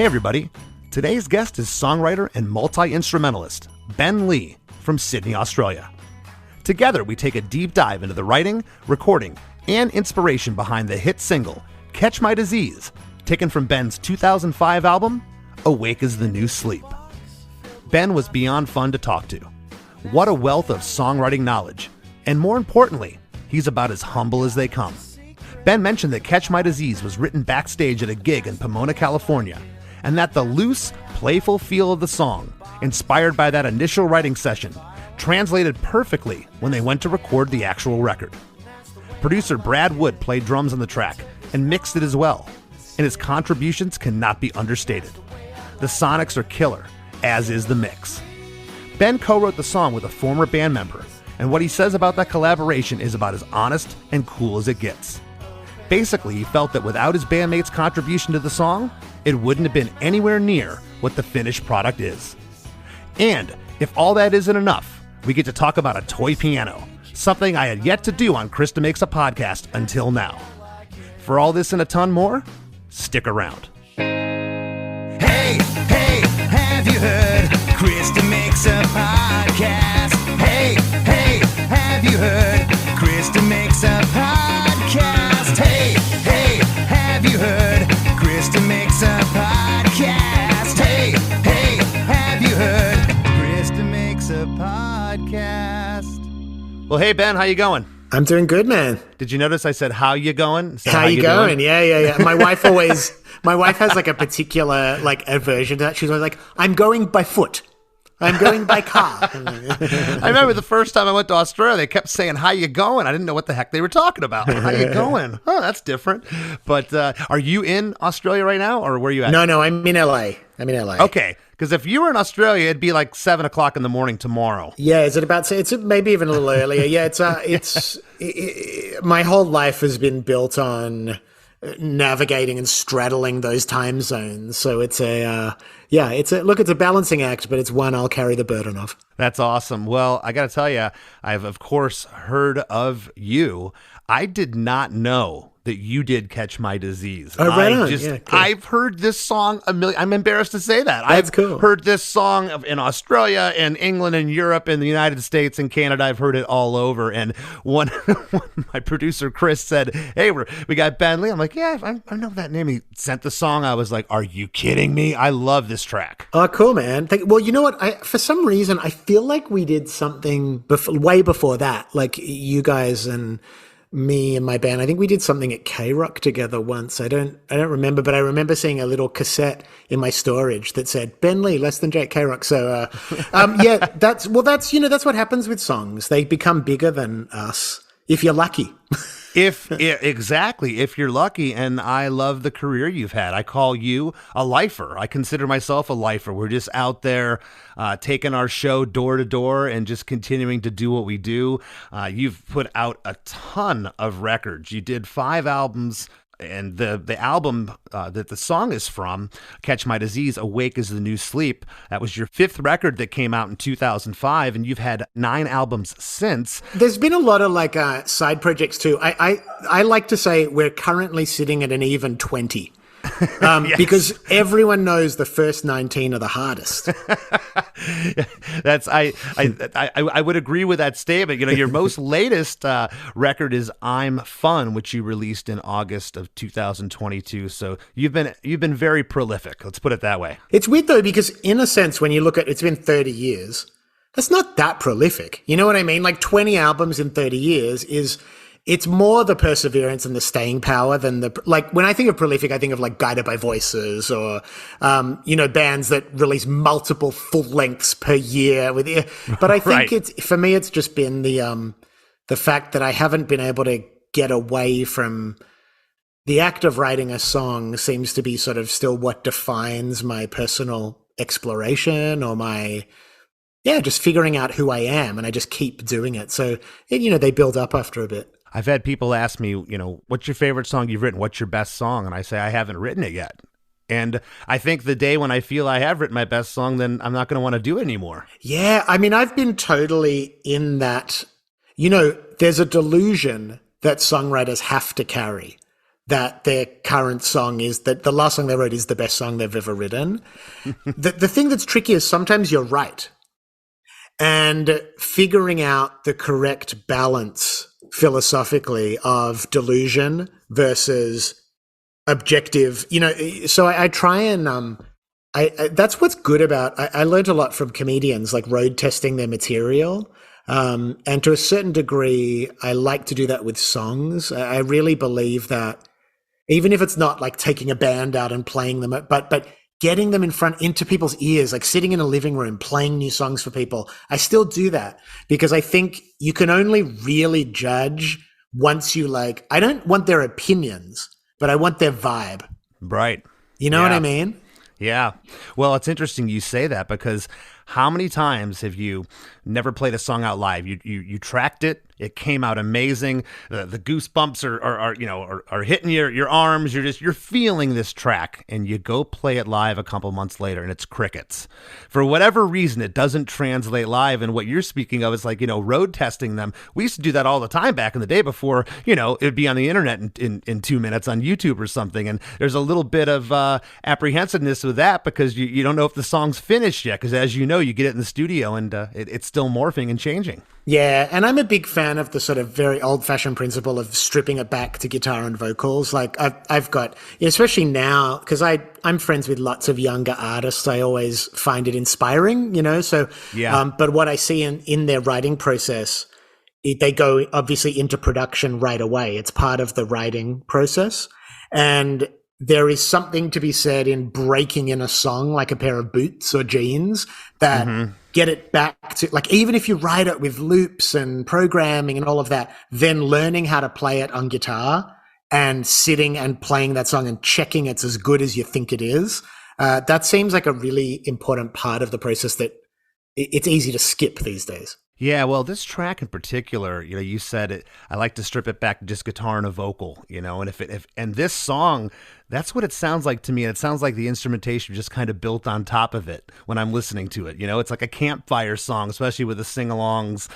Hey everybody, today's guest is songwriter and multi-instrumentalist Ben Lee from Sydney, Australia. Together we take a deep dive into the writing, recording, and inspiration behind the hit single Catch My Disease, taken from Ben's 2005 album Awake Is the New Sleep. Ben was beyond fun to talk to. What a wealth of songwriting knowledge, and more importantly, he's about as humble as they come. Ben mentioned that Catch My Disease was written backstage at a gig in Pomona, California, and that the loose, playful feel of the song, inspired by that initial writing session, translated perfectly when they went to record the actual record. Producer Brad Wood played drums on the track and mixed it as well, and his contributions cannot be understated. The sonics are killer, as is the mix. Ben co-wrote the song with a former band member, and what he says about that collaboration is about as honest and cool as it gets. Basically, he felt that without his bandmate's contribution to the song, it wouldn't have been anywhere near what the finished product is. And if all that isn't enough, we get to talk about a toy piano, something I had yet to do on Chris DeMakes a Podcast until now. For all this and a ton more, stick around. Hey, have you heard Chris DeMakes a Podcast? Hey, have you heard Chris DeMakes a Podcast? Hey, have you heard Chris DeMakes a Podcast? Hey, have you heard Chris DeMakes a Podcast? Well, hey Ben, how you going? I'm doing good, man. Did you notice I said how you going? How you going? Doing? Yeah. My wife has like a particular like aversion to that. She's always like, I'm going by foot. I'm going by car. I remember the first time I went to Australia, they kept saying, how you going? I didn't know what the heck they were talking about. How you going? Oh, that's different. But are you in Australia right now, or where are you at? No, I'm in LA. Okay, because if you were in Australia, it'd be like 7 o'clock in the morning tomorrow. Yeah, it's maybe even a little earlier. Yeah, my whole life has been built on navigating and straddling those time zones. So it's a balancing act, but it's one I'll carry the burden of. That's awesome. Well, I got to tell you, I've of course heard of you. I did not know that you did Catch My Disease. Oh, right on. Yeah, cool. I've heard this song a million. I'm embarrassed to say that. I've heard this song in Australia and England and Europe and the United States and Canada. I've heard it all over. And when my producer Chris said, "Hey, we got Ben Lee," I'm like, "Yeah, I know that name." He sent the song. I was like, "Are you kidding me? I love this track." Oh, cool, man. Well, you know what? For some reason, I feel like we did something way before that. Like you guys and me and my band, I think we did something at K-Rock together once. I don't remember, but I remember seeing a little cassette in my storage that said Ben Lee, less than Jake K-Rock. So, yeah, that's what happens with songs. They become bigger than us if you're lucky. Exactly, if you're lucky, and I love the career you've had. I call you a lifer. I consider myself a lifer. We're just out there taking our show door to door and just continuing to do what we do. You've put out a ton of records. You did 5 albums. And the album that the song is from, Catch My Disease, Awake Is the New Sleep, that was your 5th record that came out in 2005, and you've had 9 albums since. There's been a lot of like side projects too. I like to say we're currently sitting at an even 20. Yes. Because everyone knows the first 19 are the hardest. I would agree with that statement. You know, your most latest record is I'm Fun, which you released in August of 2022. So you've been very prolific. Let's put it that way. It's weird though, because in a sense, when you look at it's been 30 years, that's not that prolific. You know what I mean? Like 20 albums in 30 years it's more the perseverance and the staying power than like when I think of prolific, I think of like Guided by Voices or, bands that release multiple full lengths per year but I think for me, it's just been the fact that I haven't been able to get away from the act of writing a song seems to be sort of still what defines my personal exploration or just figuring out who I am. And I just keep doing it. So, they build up after a bit. I've had people ask me, what's your favorite song you've written? What's your best song? And I say, I haven't written it yet. And I think the day when I feel I have written my best song, then I'm not going to want to do it anymore. Yeah. I mean, I've been totally in that, there's a delusion that songwriters have to carry. that their current song is that the last song they wrote is the best song they've ever written. The thing that's tricky is sometimes you're right. And figuring out the correct balance philosophically of delusion versus objective, so I try and, that's what's good about, I learned a lot from comedians, like road testing their material. And to a certain degree, I like to do that with songs. I really believe that even if it's not like taking a band out and playing them, but getting them into people's ears, like sitting in a living room, playing new songs for people. I still do that because I think you can only really judge once I don't want their opinions, but I want their vibe. Right. You know what I mean? Yeah. Well, it's interesting you say that because how many times have you never played a song out live? You tracked it. It came out amazing. The goosebumps are hitting your arms. You're feeling this track, and you go play it live a couple months later, and it's crickets. For whatever reason, it doesn't translate live. And what you're speaking of is like road testing them. We used to do that all the time back in the day before it'd be on the internet in 2 minutes on YouTube or something. And there's a little bit of apprehensiveness with that because you don't know if the song's finished yet. Because as you know, you get it in the studio and it's still morphing and changing. Yeah, and I'm a big fan of the sort of very old-fashioned principle of stripping it back to guitar and vocals. Like I've got, especially now, because I'm friends with lots of younger artists. I always find it inspiring, So, yeah. But what I see in their writing process, they go obviously into production right away. It's part of the writing process, and there is something to be said in breaking in a song like a pair of boots or jeans that get it back to, like, even if you write it with loops and programming and all of that, then learning how to play it on guitar and sitting and playing that song and checking it's as good as you think it is. That seems like a really important part of the process that it's easy to skip these days. Yeah, well, this track in particular, you said it. I like to strip it back to just guitar and a vocal, and this song, that's what it sounds like to me. And it sounds like the instrumentation just kind of built on top of it when I'm listening to it. It's like a campfire song, especially with the sing-alongs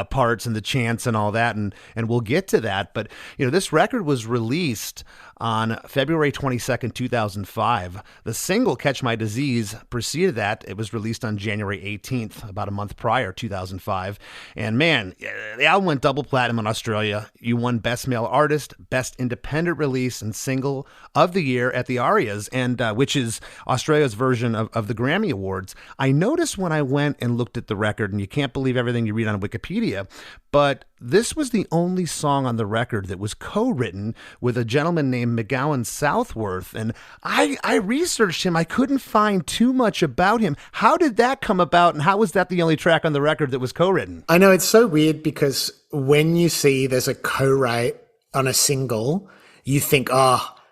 parts and the chants and all that. And we'll get to that. But, this record was released on February 22nd, 2005. The single Catch My Disease preceded that. It was released on January 18th, about a month prior, 2005. And man, the album went double platinum in Australia. You won Best Male Artist, Best Independent Release, and Single of the Year at the ARIAs, and which is Australia's version of the Grammy Awards. I noticed when I went and looked at the record, and you can't believe everything you read on Wikipedia, but this was the only song on the record that was co-written with a gentleman named McGowan Southworth. And I researched him. I couldn't find too much about him. How did that come about? And how was that the only track on the record that was co-written? I know, it's so weird because when you see there's a co-write on a single, you think,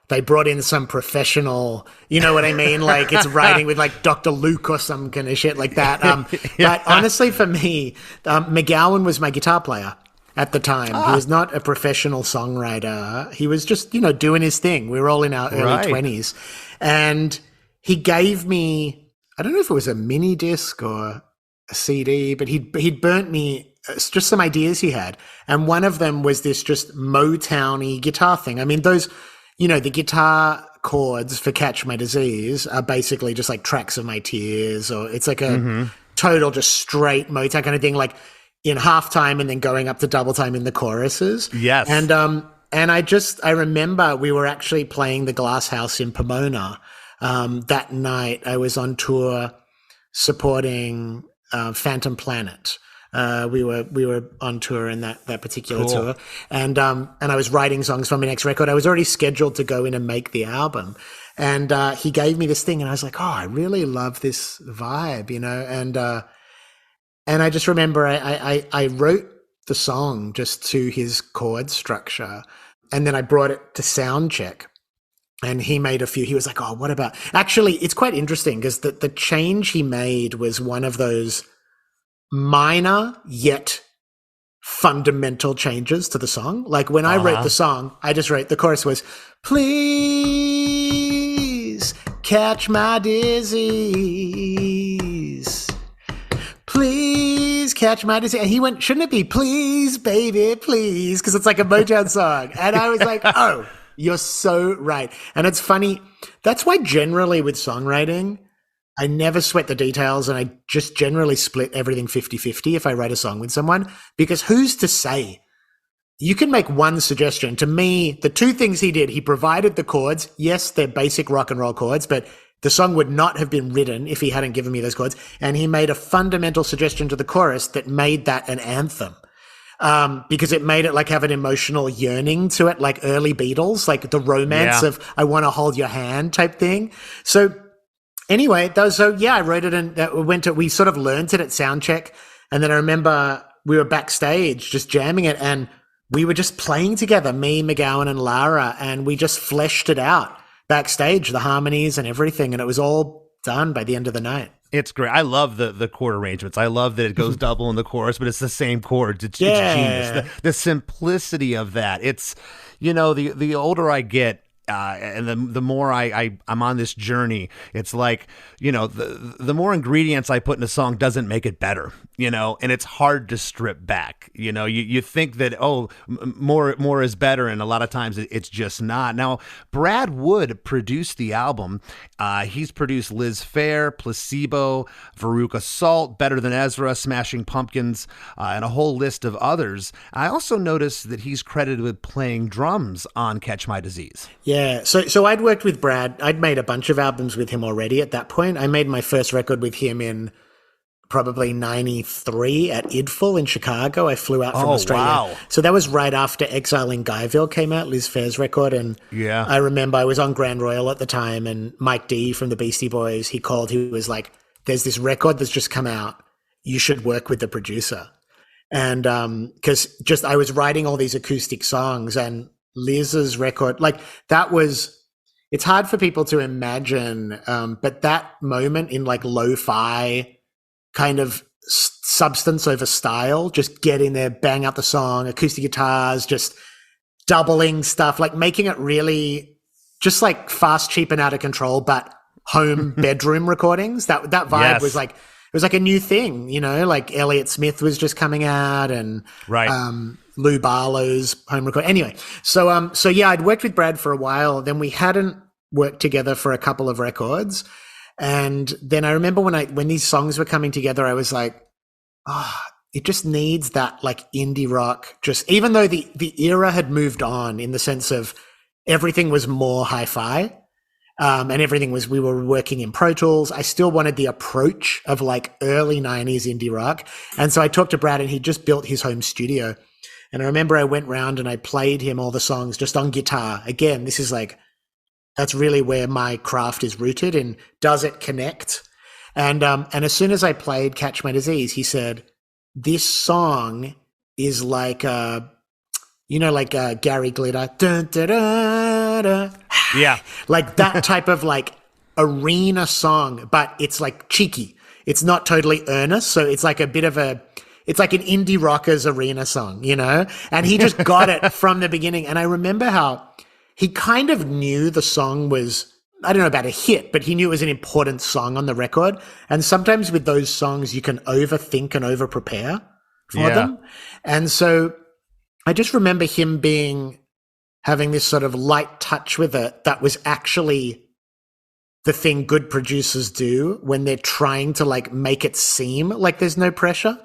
they brought in some professional, you know what I mean? Like it's writing with like Dr. Luke or some kind of shit like that. But honestly, for me, McGowan was my guitar player at the time. He was not a professional songwriter. He was just, doing his thing. We were all in our early 20s. And he gave me, I don't know if it was a mini disc or a CD, but he'd burnt me just some ideas he had. And one of them was this just Motown-y guitar thing. I mean, those, the guitar chords for Catch My Disease are basically just like Tracks of My Tears, or it's like a total just straight Motown kind of thing, like in halftime and then going up to double time in the choruses. Yes. And I remember we were actually playing the Glass House in Pomona. That night I was on tour supporting Phantom Planet. We were on tour in that particular tour, and I was writing songs for my next record. I was already scheduled to go in and make the album, and he gave me this thing, and I was like, I really love this vibe, and I just remember I wrote the song just to his chord structure, and then I brought it to sound check. And he made a few. He was like, what about? Actually, it's quite interesting because the change he made was one of those minor yet fundamental changes to the song. Like when I wrote the song, I just wrote, the chorus was, please catch my disease. Please catch my disease. And he went, shouldn't it be please, baby, please? Because it's like a Motown song. And I was like, You're so right. And it's funny. That's why generally with songwriting, I never sweat the details and I just generally split everything 50-50 if I write a song with someone, because who's to say? You can make one suggestion. To me, the two things he did, he provided the chords. Yes, they're basic rock and roll chords, but the song would not have been written if he hadn't given me those chords. And he made a fundamental suggestion to the chorus that made that an anthem. Because it made it like have an emotional yearning to it, like early Beatles, like the romance of I want to hold your hand type thing. So anyway, I wrote it and we sort of learned it at soundcheck. And then I remember we were backstage just jamming it and we were just playing together, me, McGowan and Lara, and we just fleshed it out backstage, the harmonies and everything. And it was all done by the end of the night. It's great. I love the chord arrangements. I love that it goes double in the chorus, but it's the same chords. It's genius. The simplicity of that. It's, the older I get, and the more I'm on this journey, it's like, the more ingredients I put in a song doesn't make it better, and it's hard to strip back. You think that, more is better. And a lot of times it's just not. Now, Brad Wood produced the album. He's produced Liz Phair, Placebo, Veruca Salt, Better Than Ezra, Smashing Pumpkins, and a whole list of others. I also noticed that he's credited with playing drums on Catch My Disease. Yeah, so I'd worked with Brad. I'd made a bunch of albums with him already at that point. I made my first record with him in probably 93 at Idful in Chicago. I flew out from Australia. Wow. So that was right after Exile in Guyville came out, Liz Phair's record. And I remember I was on Grand Royal at the time and Mike D from the Beastie Boys, he called, he was like, there's this record that's just come out. You should work with the producer. And because just I was writing all these acoustic songs and Liz's record, like that was, it's hard for people to imagine, but that moment in like lo-fi kind of substance over style, just get in there, bang out the song, acoustic guitars, just doubling stuff, like making it really just like fast, cheap and out of control, but home bedroom recordings. That vibe was like, it was like a new thing, like Elliott Smith was just coming out and Lou Barlow's home record. Anyway, so I'd worked with Brad for a while. Then we hadn't worked together for a couple of records. And then I remember when these songs were coming together, I was like, it just needs that like indie rock, just even though the era had moved on in the sense of everything was more hi-fi. And everything was, we were working in Pro Tools. I still wanted the approach of like early 90s indie rock. And so I talked to Brad and he just built his home studio. And I remember I went round and I played him all the songs just on guitar. Again, this is like, that's really where my craft is rooted in. Does it connect? And as soon as I played Catch My Disease, he said, this song is like, like Gary Glitter. Dun, dun, dun, dun. Yeah. Like that type of like arena song, but it's like cheeky. It's not totally earnest. So it's like a bit of it's like an indie rocker's arena song, and he just got it from the beginning. And I remember how he kind of knew the song was, I don't know about a hit, but he knew it was an important song on the record. And sometimes with those songs, you can overthink and over prepare for them. And so I just remember him having this sort of light touch with it that was actually the thing good producers do when they're trying to like make it seem like there's no pressure.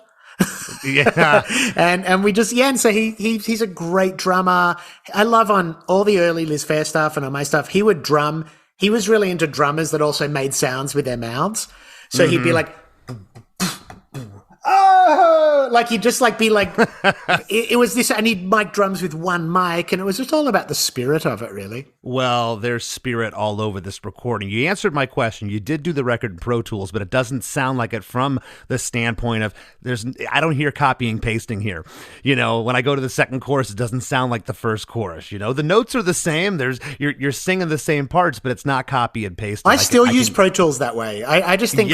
and we just, and so he's a great drummer. I love on all the early Liz Phair stuff and on my stuff, he would drum. He was really into drummers that also made sounds with their mouths. So he'd be like, oh, like he'd just like be like, it was this, and he'd mic drums with one mic, and it was just all about the spirit of it, really. Well, there's spirit all over this recording. You answered my question. You did do the record in Pro Tools, but it doesn't sound like it from the standpoint of I don't hear copying pasting here. When I go to the second chorus, it doesn't sound like the first chorus. The notes are the same. You're singing the same parts, but it's not copy and paste. I still use Pro Tools that way. I just think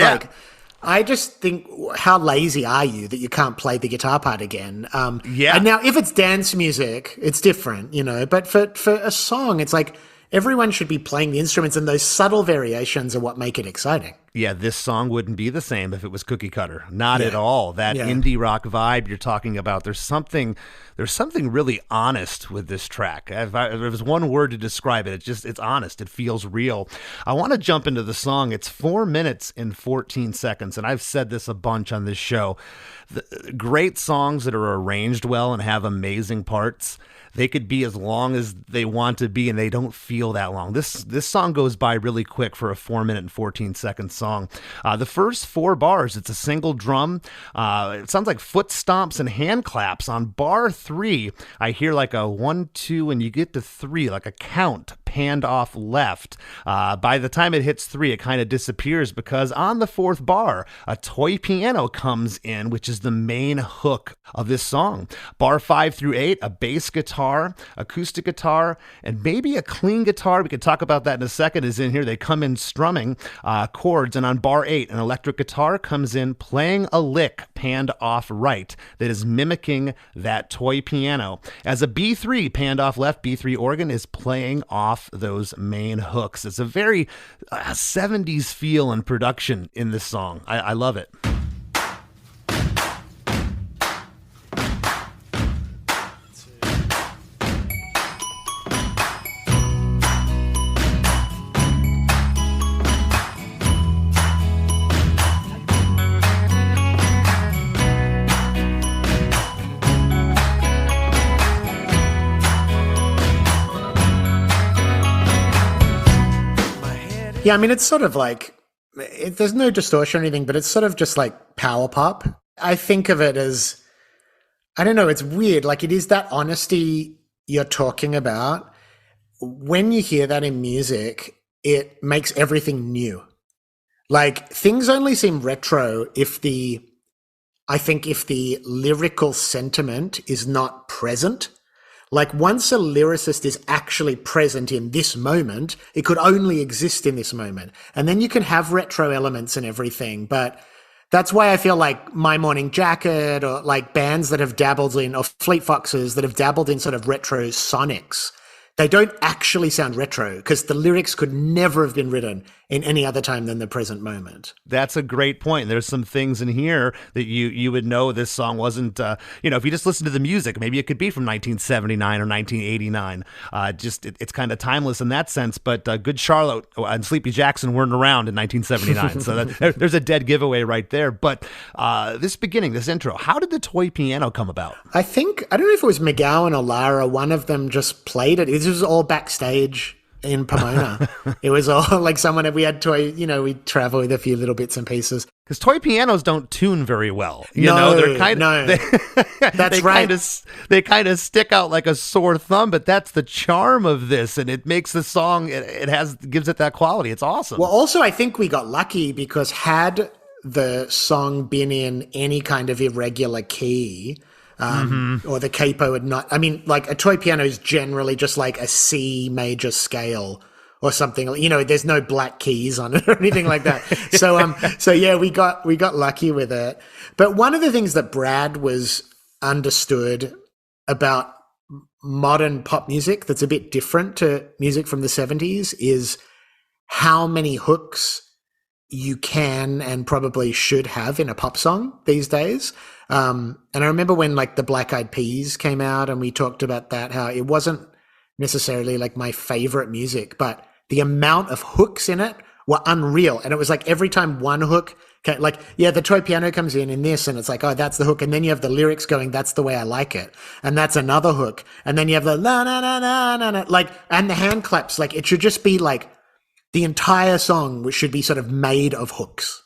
I just think, how lazy are you that you can't play the guitar part again? And now, if it's dance music, it's different, But for a song, it's like everyone should be playing the instruments, and those subtle variations are what make it exciting. Yeah, this song wouldn't be the same if it was cookie cutter. Not Yeah. at all. That Yeah. indie rock vibe you're talking about. There's something really honest with this track. If there was one word to describe it, it's honest. It feels real. I want to jump into the song. It's 4 minutes and 14 seconds, and I've said this a bunch on this show. Great songs that are arranged well and have amazing parts, they could be as long as they want to be, and they don't feel that long. This song goes by really quick for a 4 minute and 14 second song. The first 4 bars, it's a single drum. It sounds like foot stomps and hand claps. On bar 3, I hear like a 1, 2, and you get to 3, like a count panned off left. By the time it hits 3, it kind of disappears because on the 4th bar, a toy piano comes in, which is the main hook of this song. Bar 5 through 8, a bass guitar, acoustic guitar, and maybe a clean guitar. We could talk about that in a second. Is in here. They come in strumming chords, and on bar 8, an electric guitar comes in playing a lick panned off right that is mimicking that toy piano. As a B3 panned off left, B3 organ is playing off those main hooks. It's a very 70s feel and production in this song. I love it. Yeah, I mean, it's sort of like, there's no distortion or anything, but it's sort of just like power pop. I think of it as, I don't know, it's weird. Like, it is that honesty you're talking about. When you hear that in music, it makes everything new. Like, things only seem retro if the lyrical sentiment is not present. Like, once a lyricist is actually present in this moment, it could only exist in this moment. And then you can have retro elements and everything. But that's why I feel like My Morning Jacket, or like bands that have dabbled in, or Fleet Foxes that have dabbled in sort of retro sonics, they don't actually sound retro because the lyrics could never have been written in any other time than the present moment. That's a great point. There's some things in here that you would know this song wasn't, if you just listen to the music, maybe it could be from 1979 or 1989. It's kind of timeless in that sense, but Good Charlotte and Sleepy Jackson weren't around in 1979. So there's a dead giveaway right there. But this intro, how did the toy piano come about? I don't know if it was McGowan or Lara, one of them just played it. This was all backstage in Pomona. It was all like we had toy, we travel with a few little bits and pieces. Because toy pianos don't tune very well. They're kind of, That's right. They kind of stick out like a sore thumb, but that's the charm of this, and it makes the song, gives it that quality. It's awesome. Well, also, I think we got lucky because had the song been in any kind of irregular key, or the capo had not, I mean, like a toy piano is generally just like a C major scale or something, there's no black keys on it or anything like that. So yeah, we got lucky with it. But one of the things that Brad was understood about modern pop music that's a bit different to music from the 70s is how many hooks you can and probably should have in a pop song these days. And I remember when like the Black Eyed Peas came out and we talked about that, how it wasn't necessarily like my favorite music, but the amount of hooks in it were unreal. And it was like every time one hook came, like, yeah, the toy piano comes in this and it's like, oh, that's the hook. And then you have the lyrics going, that's the way I like it. And that's another hook. And then you have the la, na, na, na, na, na, like, and the hand claps. Like, it should just be like the entire song, which should be sort of made of hooks.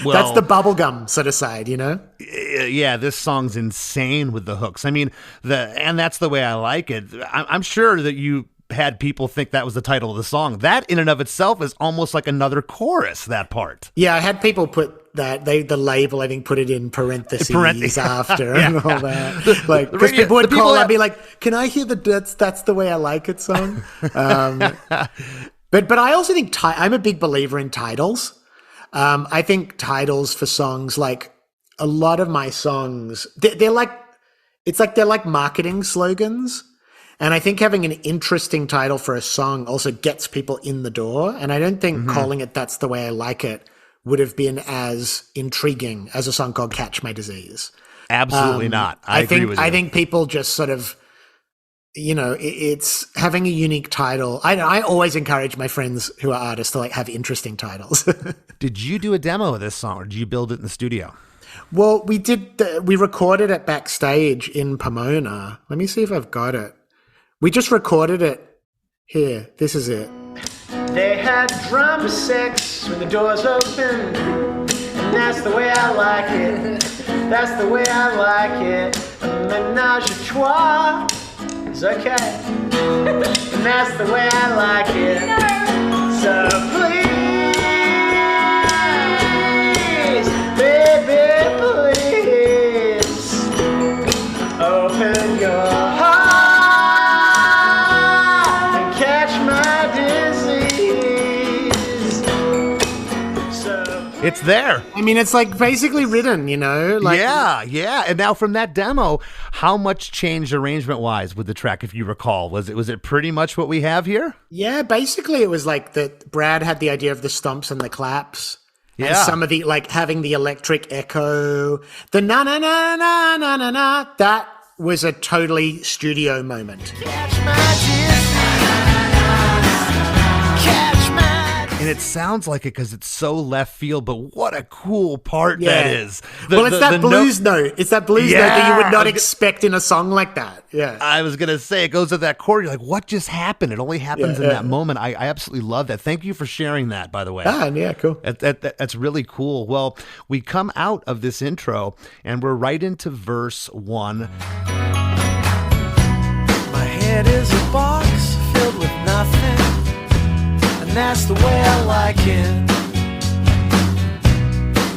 Well, that's the bubblegum sort of side, Yeah, this song's insane with the hooks. I mean, and that's the way I like it. I'm sure that you had people think that was the title of the song. That in and of itself is almost like another chorus, that part. Yeah, I had people put that, the label, I think, put it in parentheses after and all that. Like, because people would call, I'd be like, can I hear that's the way I like it song? But I also think I'm a big believer in titles. I think titles for songs, like a lot of my songs, they're like marketing slogans. And I think having an interesting title for a song also gets people in the door. And I don't think calling it That's the Way I Like It would have been as intriguing as a song called Catch My Disease. Absolutely not. I agree with you. I think people just sort of, it's having a unique title. I always encourage my friends who are artists to like have interesting titles. Did you do a demo of this song or did you build it in the studio? Well, we did. We recorded it backstage in Pomona. Let me see if I've got it. We just recorded it here. This is it. They had drum sex when the doors opened, and that's the way I like it. That's the way I like it. A menage a trois is okay, and that's the way I like it. So please, baby, please, open your heart and catch my disease. So It's there. I mean, it's like basically written, like Yeah. And now from that demo, how much changed arrangement-wise with the track, if you recall? Was it pretty much what we have here? Yeah, basically it was like that Brad had the idea of the stomps and the claps. And Yeah. some of the, like, having the electric echo, the na-na-na-na-na-na-na, that was a totally studio moment. And it sounds like it because it's so left field, but what a cool part Yeah. that is. It's that blues note. It's that blues note that you would not Yeah. expect in a song like that. Yeah. I was going to say, it goes to that chord. You're like, what just happened? It only happens in that moment. I absolutely love that. Thank you for sharing that, by the way. Yeah, cool. That's really cool. Well, we come out of this intro and we're right into verse 1. My head is a box filled with nothing, and that's the way I like it.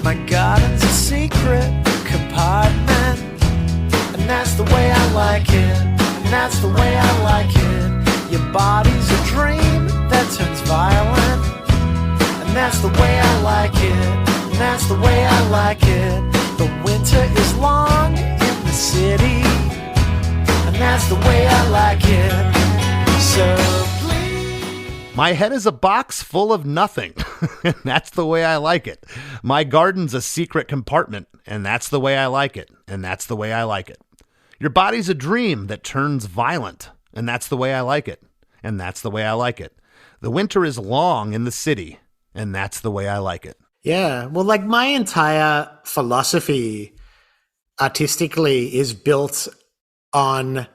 My garden's a secret compartment, and that's the way I like it. And that's the way I like it. Your body's a dream that turns violent, and that's the way I like it. And that's the way I like it. The winter is long in the city, and that's the way I like it. So please. My head is a box full of nothing. And that's the way I like it. My garden's a secret compartment. And that's the way I like it. And that's the way I like it. Your body's a dream that turns violent. And that's the way I like it. And that's the way I like it. The winter is long in the city. And that's the way I like it. Yeah. Well, like my entire philosophy artistically is built on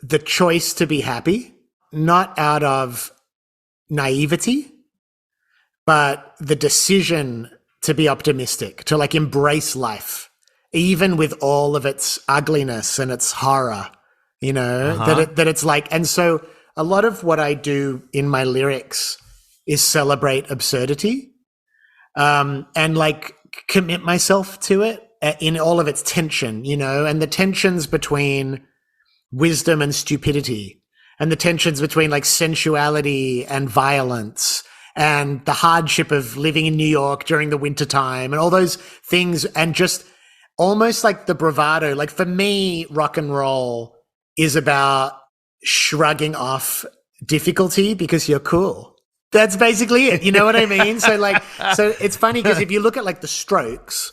the choice to be happy, not out of naivety, but the decision to be optimistic, to like embrace life, even with all of its ugliness and its horror, that it's like, and so a lot of what I do in my lyrics is celebrate absurdity, and like commit myself to it in all of its tension, and the tensions between wisdom and stupidity, and the tensions between like sensuality and violence, and the hardship of living in New York during the wintertime, and all those things, and just almost like the bravado. Like for me, rock and roll is about shrugging off difficulty because you're cool. That's basically it. You know what I mean? So it's funny because if you look at like the Strokes,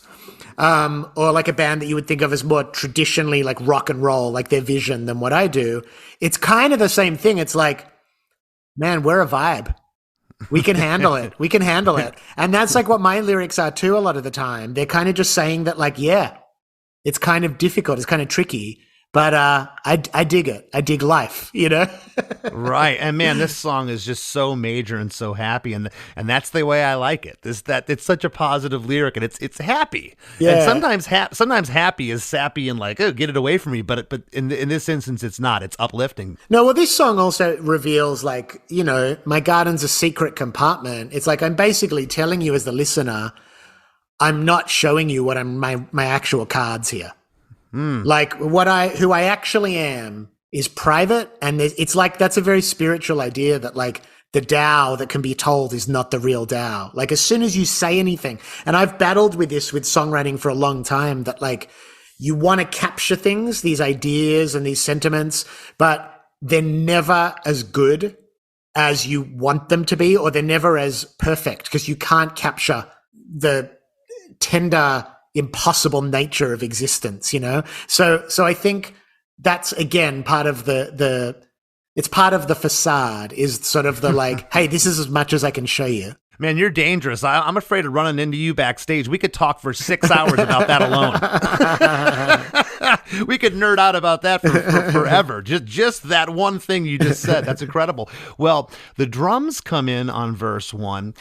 or like a band that you would think of as more traditionally like rock and roll, like their vision than what I do, it's kind of the same thing. It's like, man, we're a vibe. We can handle it. We can handle it. And that's like what my lyrics are too a lot of the time. They're kind of just saying that like, yeah, it's kind of difficult. It's kind of tricky. But I dig it. I dig life, Right. And man, this song is just so major and so happy, and that's the way I like it. It's such a positive lyric, and it's happy. Yeah. And sometimes happy is sappy and like, oh, get it away from me. But in this instance, it's not. It's uplifting. No, well, this song also reveals like, my garden's a secret compartment. It's like I'm basically telling you as the listener, I'm not showing you what my actual cards here. Like who I actually am is private, and it's like that's a very spiritual idea that like the Tao that can be told is not the real Tao. Like as soon as you say anything, and I've battled with this with songwriting for a long time, that like you want to capture things, these ideas and these sentiments, but they're never as good as you want them to be, or they're never as perfect because you can't capture the tender, impossible nature of existence, you know? So I think that's, again, part of it's part of the facade, is sort of the like, hey, this is as much as I can show you. Man, you're dangerous. I'm afraid of running into you backstage. We could talk for 6 hours about that alone. We could nerd out about that for forever. Just that one thing you just said. That's incredible. Well, the drums come in on verse 1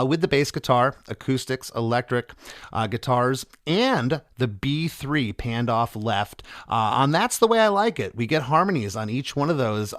with the bass guitar, acoustics, electric guitars, and the B3 panned off left. On That's the Way I Like It, we get harmonies on each one of those.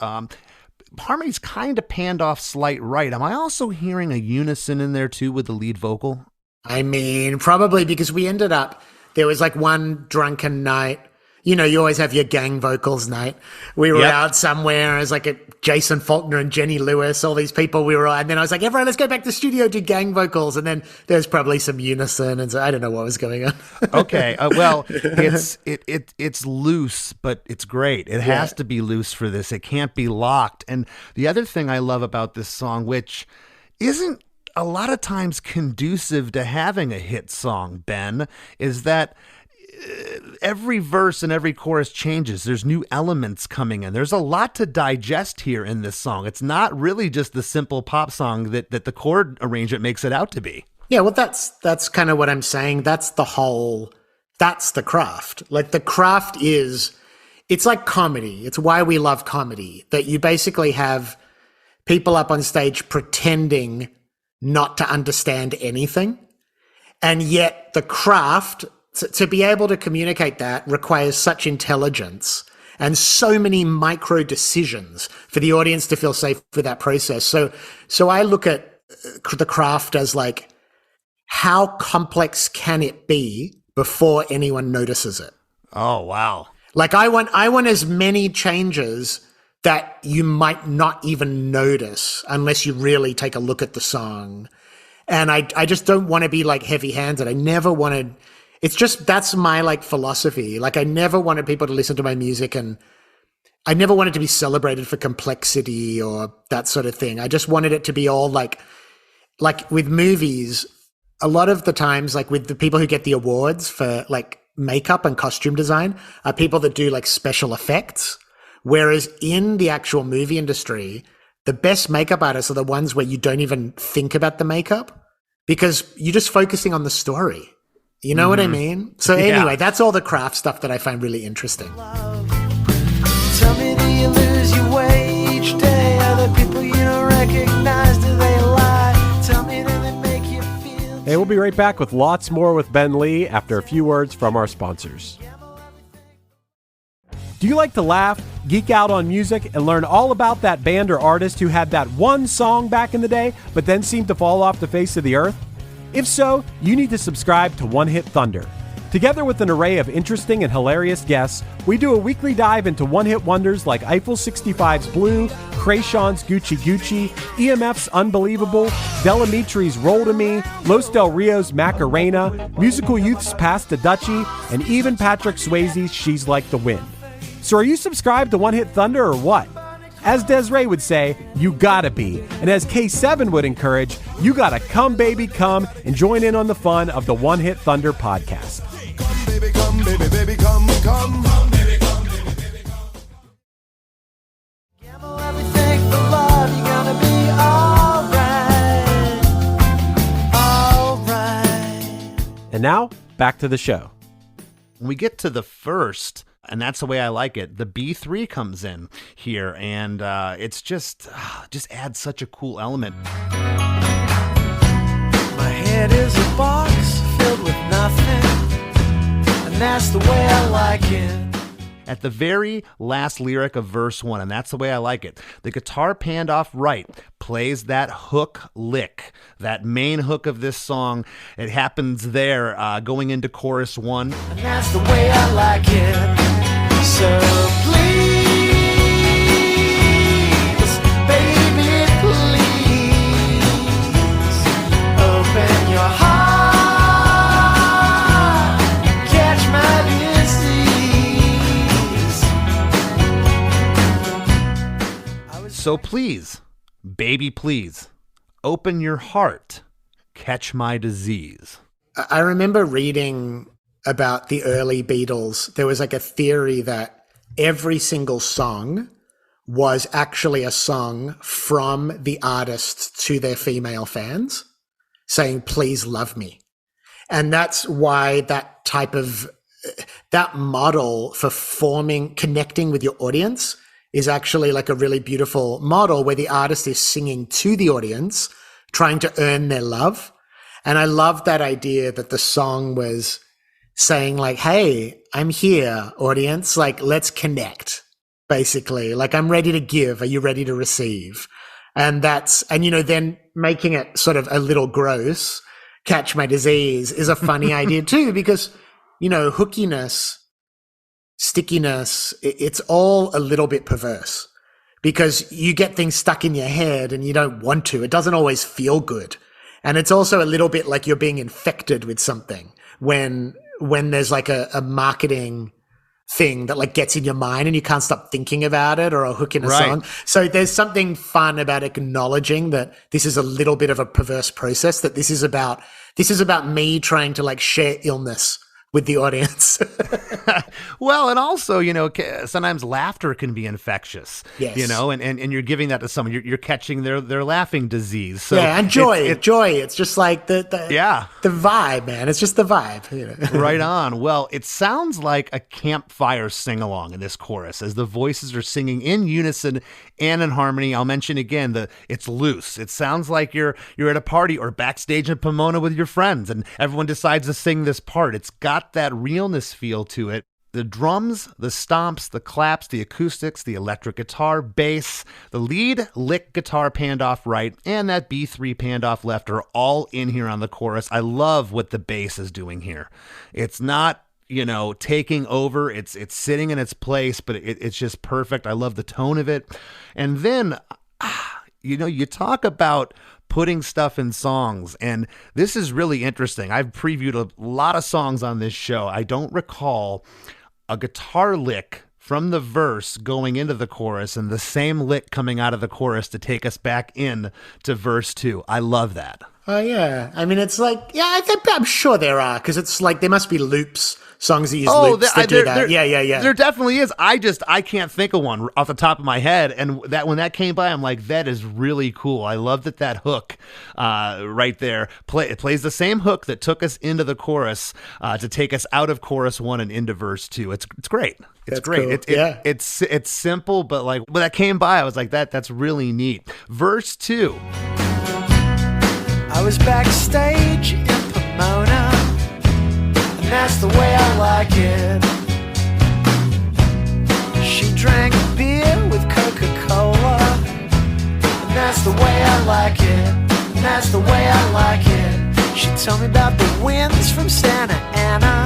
Harmony's kind of panned off slight right. Am I also hearing a unison in there too with the lead vocal? I mean, probably, because we ended up, there was like one drunken night. You know, you always have your gang vocals night. We were out somewhere. It was like a Jason Faulkner and Jenny Lewis, all these people. And then I was like, everyone, let's go back to the studio, do gang vocals. And then there's probably some unison. And so I don't know what was going on. Okay. Well, it's loose, but it's great. It has to be loose for this. It can't be locked. And the other thing I love about this song, which isn't a lot of times conducive to having a hit song, Ben, is that every verse and every chorus changes. There's new elements coming in. There's a lot to digest here in this song. It's not really just the simple pop song that the chord arrangement makes it out to be. Yeah, well, that's kind of what I'm saying. That's the craft. Like, the craft it's like comedy. It's why we love comedy, that you basically have people up on stage pretending not to understand anything. And yet the craft, to be able to communicate that, requires such intelligence and so many micro decisions for the audience to feel safe with that process. So I look at the craft as like, how complex can it be before anyone notices it? Oh, wow. Like, I want as many changes that you might not even notice unless you really take a look at the song. And I just don't want to be like heavy-handed. I never wanted... It's just, that's my like philosophy. Like, I never wanted people to listen to my music, and I never wanted to be celebrated for complexity or that sort of thing. I just wanted it to be all like with movies, a lot of the times, like with the people who get the awards for like makeup and costume design are people that do like special effects. Whereas in the actual movie industry, the best makeup artists are the ones where you don't even think about the makeup because you're just focusing on the story. You know what I mean? So anyway, that's all the craft stuff that I find really interesting. Tell me, do you lose your way each day? Other people you don't recognize, do they lie? Tell me, do they make you feel... Hey, we'll be right back with lots more with Ben Lee after a few words from our sponsors. Do you like to laugh, geek out on music, and learn all about that band or artist who had that one song back in the day, but then seemed to fall off the face of the earth? If so, you need to subscribe to One Hit Thunder. Together with an array of interesting and hilarious guests, we do a weekly dive into one-hit wonders like Eiffel 65's Blue, Krayshawn's Gucci Gucci, EMF's Unbelievable, Delamitri's Roll to Me, Los Del Rio's Macarena, Musical Youth's Pass to Dutchie, and even Patrick Swayze's She's Like the Wind. So are you subscribed to One Hit Thunder or what? As Desiree would say, you gotta be. And as K7 would encourage, you gotta come, baby, come and join in on the fun of the One Hit Thunder podcast. Come, baby, come, baby, baby, come, come. Come, baby, come, baby, baby, come. Gamble everything for love, you're gonna be alright. And now, back to the show. When we get to the first, and That's the Way I Like It, the B3 comes in here, and it's just adds such a cool element. My head is a box filled with nothing, and that's the way I like it. At the very last lyric of verse 1, and That's the Way I Like It, the guitar panned off right plays that hook lick, that main hook of this song. It happens there going into chorus 1. And that's the way I like it. So please, baby, please, open your heart, catch my disease. So please, baby, please, open your heart, catch my disease. I remember reading about the early Beatles. There was like a theory that every single song was actually a song from the artists to their female fans saying, please love me. And that's why that model for connecting with your audience is actually like a really beautiful model where the artist is singing to the audience, trying to earn their love. And I love that idea that the song was saying like, hey, I'm here, audience, like, let's connect, basically. Like, I'm ready to give. Are you ready to receive? And then making it sort of a little gross, catch my disease, is a funny idea too, because, hookiness, stickiness, it's all a little bit perverse because you get things stuck in your head and you don't want to. It doesn't always feel good. And it's also a little bit like you're being infected with something when there's like a marketing thing that like gets in your mind and you can't stop thinking about it, or a hook in a song. So there's something fun about acknowledging that this is a little bit of a perverse process, that this is about me trying to like share illness with the audience. Well, and also, sometimes laughter can be infectious, yes. And you're giving that to someone, you're catching their laughing disease. So yeah. And joy. It's just like the vibe, man. It's just the vibe. Right on. Well, it sounds like a campfire sing-along in this chorus as the voices are singing in unison and in harmony. I'll mention again it's loose. It sounds like you're at a party or backstage in Pomona with your friends and everyone decides to sing this part. It's got that realness feel to it. The drums, the stomps, the claps, the acoustics, the electric guitar, bass, the lead lick guitar panned off right, and that B3 panned off left are all in here on the chorus. I love what the bass is doing here. It's not, taking over. It's sitting in its place, but it's just perfect. I love the tone of it. And then, you talk about putting stuff in songs, and this is really interesting. I've previewed a lot of songs on this show. I don't recall a guitar lick from the verse going into the chorus and the same lick coming out of the chorus to take us back in to verse 2. I love that. Oh, yeah. I mean, it's like, I'm sure there are, because it's like there must be songs that use loops that do that. Yeah. There definitely is. I can't think of one off the top of my head. And that when that came by, I'm like, that is really cool. I love that hook right there. It plays the same hook that took us into the chorus to take us out of chorus 1 and into verse 2. It's great. It's great. Cool. It's simple, but like when that came by, I was like, that's really neat. Verse 2. I was backstage in Pomona, and that's the way I like it. She drank beer with Coca-Cola, and that's the way I like it. And that's the way I like it. She told me about the winds from Santa Ana,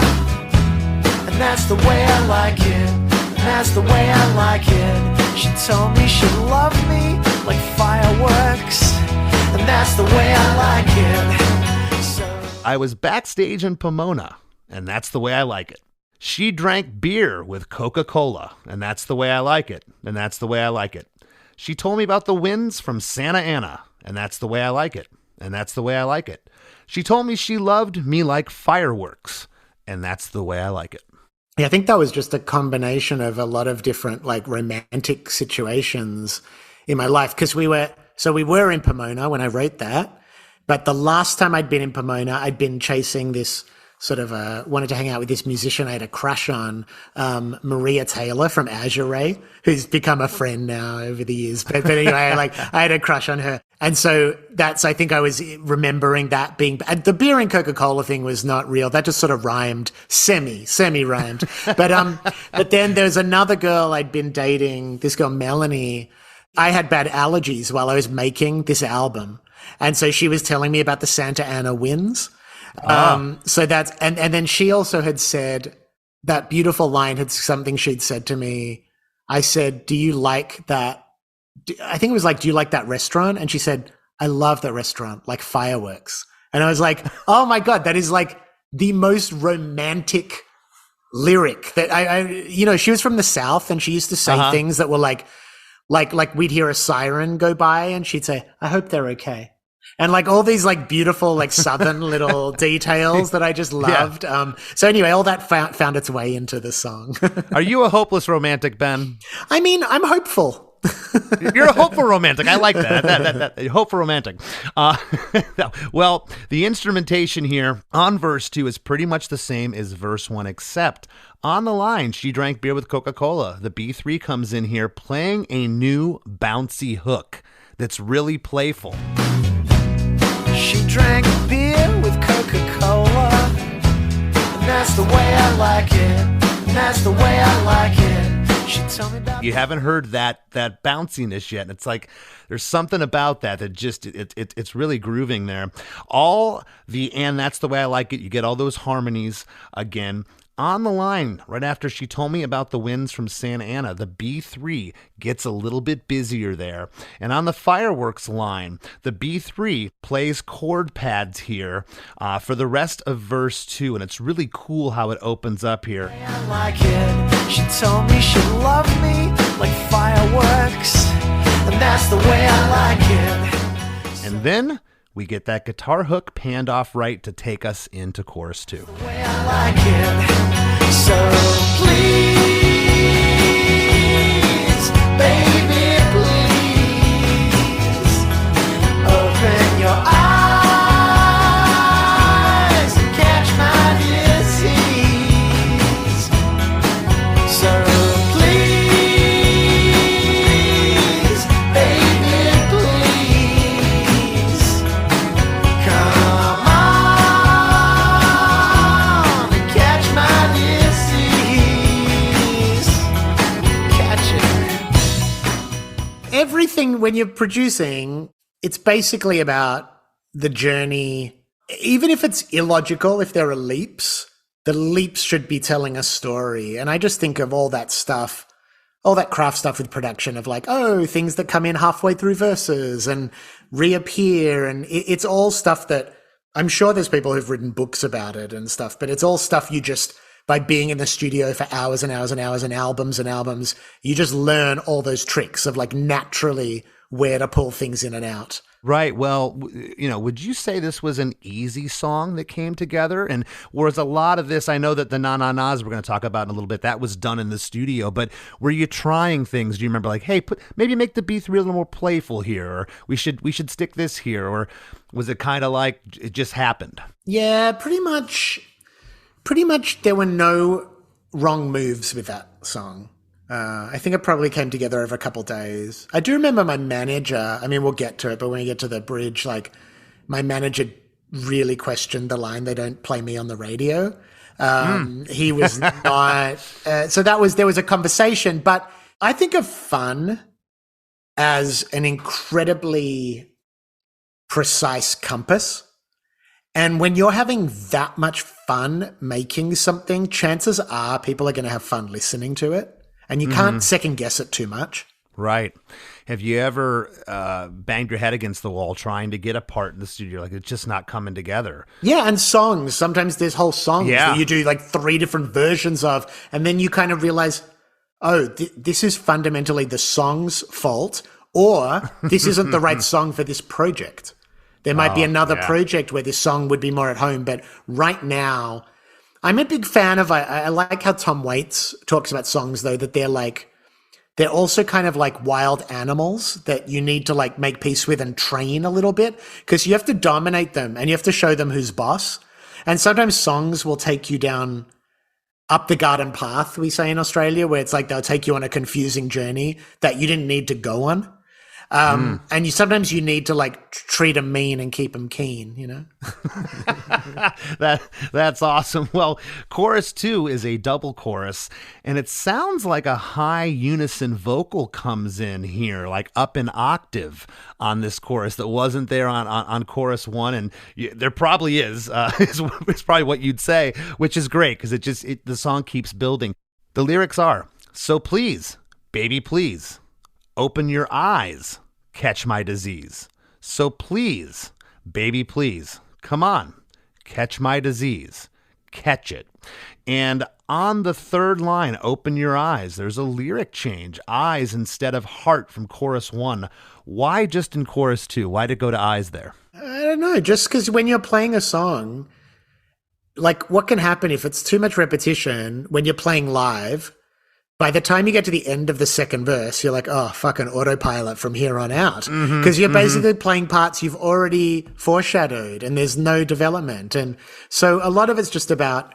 and that's the way I like it. And that's the way I like it. She told me she loved me like fireworks, and that's the way I like it. I was backstage in Pomona, and that's the way I like it. She drank beer with Coca-Cola, and that's the way I like it. And that's the way I like it. She told me about the winds from Santa Ana, and that's the way I like it. And that's the way I like it. She told me she loved me like fireworks, and that's the way I like it. Yeah, I think that was just a combination of a lot of different like romantic situations in my life, because we were in Pomona when I wrote that, but the last time I'd been in Pomona, I'd been chasing this sort of wanted to hang out with this musician I had a crush on, Maria Taylor from Azure Ray, who's become a friend now over the years. But anyway, I had a crush on her. And so I think I was remembering that being, the beer and Coca-Cola thing was not real. That just sort of rhymed, semi rhymed. But then there's another girl I'd been dating, this girl, Melanie. I had bad allergies while I was making this album. And so she was telling me about the Santa Ana winds. So that's, and then she also had said that beautiful line had something she'd said to me. I said, do you like that? I think it was like, do you like that restaurant? And she said, I love that restaurant, like fireworks. And I was like, oh my God, that is like the most romantic lyric that she was from the South and she used to say things that were like Like we'd hear a siren go by and she'd say, I hope they're okay. And like all these like beautiful like southern little details that I just loved. So anyway, all that found its way into the song. Are you a hopeless romantic, Ben? I mean, I'm hopeful. You're a hopeful romantic. I like that. That hopeful romantic. Well, the instrumentation here on verse 2 is pretty much the same as verse 1, except on the line, she drank beer with Coca-Cola. The B3 comes in here playing a new bouncy hook that's really playful. She drank beer with Coca-Cola, and that's the way I like it, and that's the way I like it. She told me about. You haven't heard that bounciness yet. It's like there's something about that just it's really grooving there. And that's the way I like it. You get all those harmonies again. On the line, right after she told me about the winds from Santa Ana, the B3 gets a little bit busier there. And on the fireworks line, the B3 plays chord pads here for the rest of verse 2. And it's really cool how it opens up here. I like it. She told me she loved me like fireworks, and that's the way I like it. And then we get that guitar hook panned off right to take us into chorus 2. The way I like it. So please, baby, please, open your eyes and catch my disease. So please, baby, please, come on and catch my disease. Catch it. Everything when you're producing, it's basically about the journey. Even if it's illogical, if there are leaps, the leaps should be telling a story. And I just think of all that stuff, all that craft stuff with production of like, oh, things that come in halfway through verses and reappear. And it's all stuff that I'm sure there's people who've written books about it and stuff, but it's all stuff you just, by being in the studio for hours and hours and hours and albums, you just learn all those tricks of like naturally where to pull things in and out. Right. Well, would you say this was an easy song that came together? And whereas a lot of this, I know that the na-na-nas we're going to talk about in a little bit, that was done in the studio, but were you trying things? Do you remember like, hey, maybe make the B3 a little more playful here, or we should stick this here, or was it kind of like it just happened? Yeah, pretty much there were no wrong moves with that song. I think it probably came together over a couple days. I do remember my manager, I mean, we'll get to it, but when we get to the bridge, like my manager really questioned the line, they don't play me on the radio. He was not, so there was a conversation, but I think of fun as an incredibly precise compass. And when you're having that much fun making something, chances are people are going to have fun listening to it. And you can't second guess it too much. Right. Have you ever banged your head against the wall trying to get a part in the studio? Like it's just not coming together. Yeah, and songs. Sometimes there's whole songs that you do like 3 different versions of. And then you kind of realize, oh, this is fundamentally the song's fault, or this isn't the right song for this project. There might be another project where this song would be more at home. But right now, I'm a big fan of, I like how Tom Waits talks about songs though, that they're also kind of like wild animals that you need to like make peace with and train a little bit, because you have to dominate them and you have to show them who's boss. And sometimes songs will take you down up the garden path, we say in Australia, where it's like they'll take you on a confusing journey that you didn't need to go on. And sometimes you need to like treat them mean and keep them keen, you know? That's awesome. Well, chorus 2 is a double chorus, and it sounds like a high unison vocal comes in here, like up an octave on this chorus that wasn't there on chorus 1. And there probably is, it's probably what you'd say, which is great because the song keeps building. The lyrics are, so please, baby, please, open your eyes, catch my disease. So please, baby, please, come on, catch my disease. Catch it. And on the third line, open your eyes, there's a lyric change. Eyes instead of heart from chorus 1. Why just in chorus 2? Why did it go to eyes there? I don't know. Just because when you're playing a song, like what can happen if it's too much repetition when you're playing live? By the time you get to the end of the second verse, you're like, oh, fucking autopilot from here on out. Because you're basically playing parts you've already foreshadowed and there's no development. And so a lot of it's just about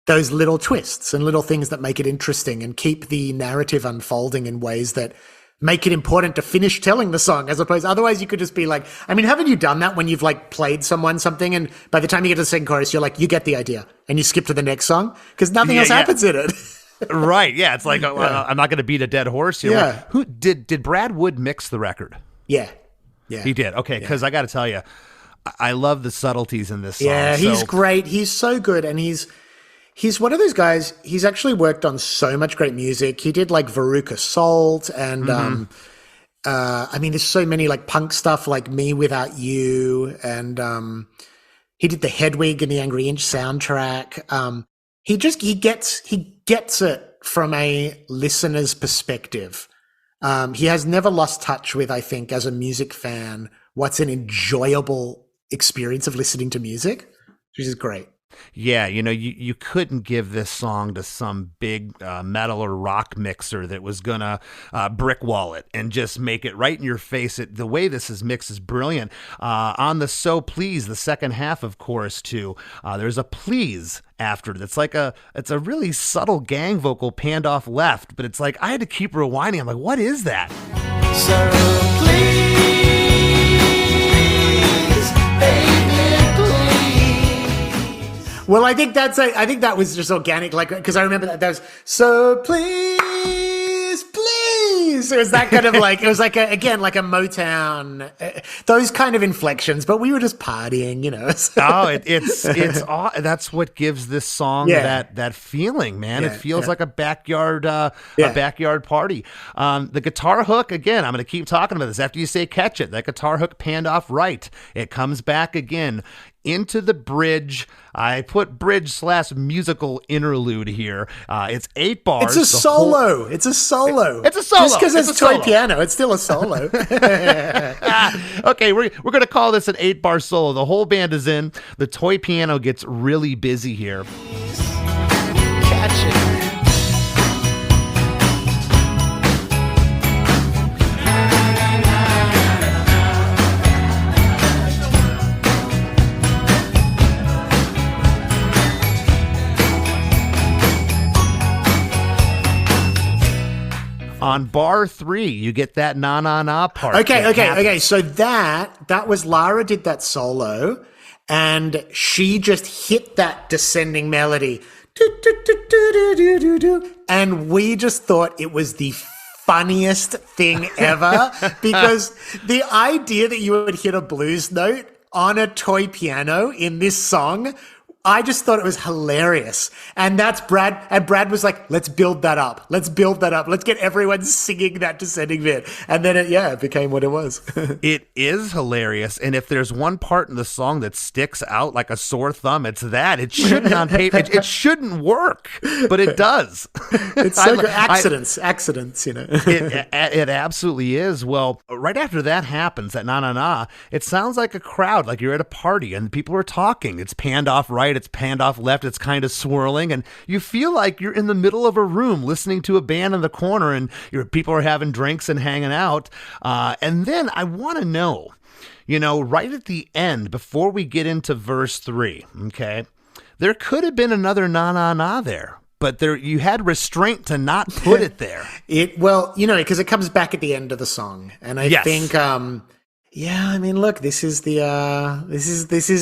those little twists and little things that make it interesting and keep the narrative unfolding in ways that make it important to finish telling the song, as opposed, otherwise you could just be like, I mean, haven't you done that when you've like played someone something and by the time you get to the second chorus, you're like, you get the idea and you skip to the next song because nothing else happens in it. Right. Yeah. It's like, I'm not going to beat a dead horse here. Yeah. Like, who did Brad Wood mix the record? Yeah. He did. Okay. Cause I got to tell you, I love the subtleties in this song. Yeah. He's great. He's so good. And he's one of those guys, he's actually worked on so much great music. He did like Veruca Salt and, I mean, there's so many like punk stuff like Me Without You. And, he did the Hedwig and the Angry Inch soundtrack. He gets it from a listener's perspective. He has never lost touch with, I think, as a music fan, what's an enjoyable experience of listening to music, which is great. Yeah, you couldn't give this song to some big metal or rock mixer that was gonna brick wall it and just make it right in your face. The way this is mixed is brilliant. On the So Please, the second half of chorus 2, there's a please after it. It's a really subtle gang vocal panned off left, but it's like I had to keep rewinding. I'm like, what is that? So please, baby, please. Well, I think that was just organic, like, because I remember that was so please, please. It was that kind of like, it was like a Motown, those kind of inflections, but we were just partying, so. Oh, it's that's what gives this song that feeling, man. It feels like a backyard party. The guitar hook, again, I'm going to keep talking about this after you say catch it. That guitar hook panned off right. It comes back again into the bridge. I put bridge/musical interlude here. It's 8 bars. It's a solo. It's a solo. Just because it's toy piano, it's still a solo. Okay, we're going to call this an 8-bar solo. The whole band is in. The toy piano gets really busy here. Catch it. On bar 3, you get that na na na part. Okay. So that was Lara did that solo, and she just hit that descending melody, and we just thought it was the funniest thing ever because the idea that you would hit a blues note on a toy piano in this song, I just thought it was hilarious. And that's Brad. And Brad was like, let's build that up. Let's get everyone singing that descending bit. And then it became what it was. It is hilarious. And if there's one part in the song that sticks out like a sore thumb, it's that. It shouldn't on paper. It shouldn't work, but it does. It's so good. Accidents, It absolutely is. Well, right after that happens, that na na na, it sounds like a crowd, like you're at a party and people are talking. It's panned off right. It's panned off left. It's kind of swirling, and you feel like you're in the middle of a room listening to a band in the corner, and people are having drinks and hanging out. And then I want to know, right at the end, before we get into verse 3, okay, there could have been another na na na there, but you had restraint to not put it there. Because it comes back at the end of the song, and I think. Yeah, I mean, look, this is the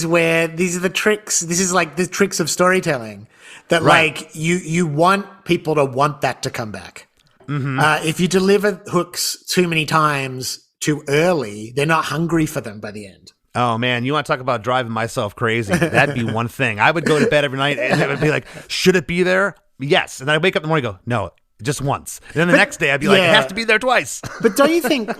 where these are the tricks. This is like the tricks of storytelling that like you want people to want that to come back. Mm-hmm. If you deliver hooks too many times too early, they're not hungry for them by the end. Oh man, you want to talk about driving myself crazy? That'd be one thing. I would go to bed every night and it would be like, should it be there? Yes. And then I wake up in the morning and go, no. Just once. And then the next day I'd be like, it has to be there twice. But don't you think,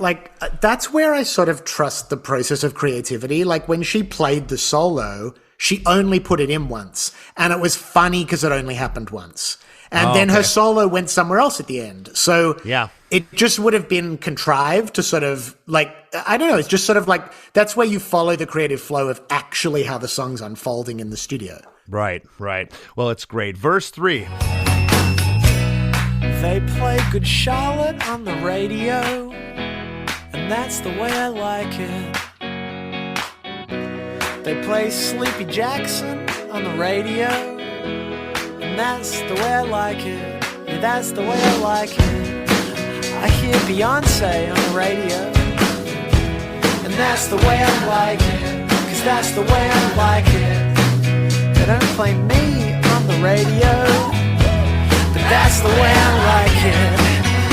that's where I sort of trust the process of creativity? Like when she played the solo, she only put it in once. And it was funny because it only happened once. And then her solo went somewhere else at the end. So it just would have been contrived to sort of like, I don't know, it's just sort of like, that's where you follow the creative flow of actually how the song's unfolding in the studio. Right. Well, it's great. Verse 3. They play Good Charlotte on the radio, and that's the way I like it. They play Sleepy Jackson on the radio, and that's the way I like it. Yeah, that's the way I like it. I hear Beyonce on the radio, and that's the way I like it. 'Cause that's the way I like it. They don't play me on the radio, but that's the way I like it.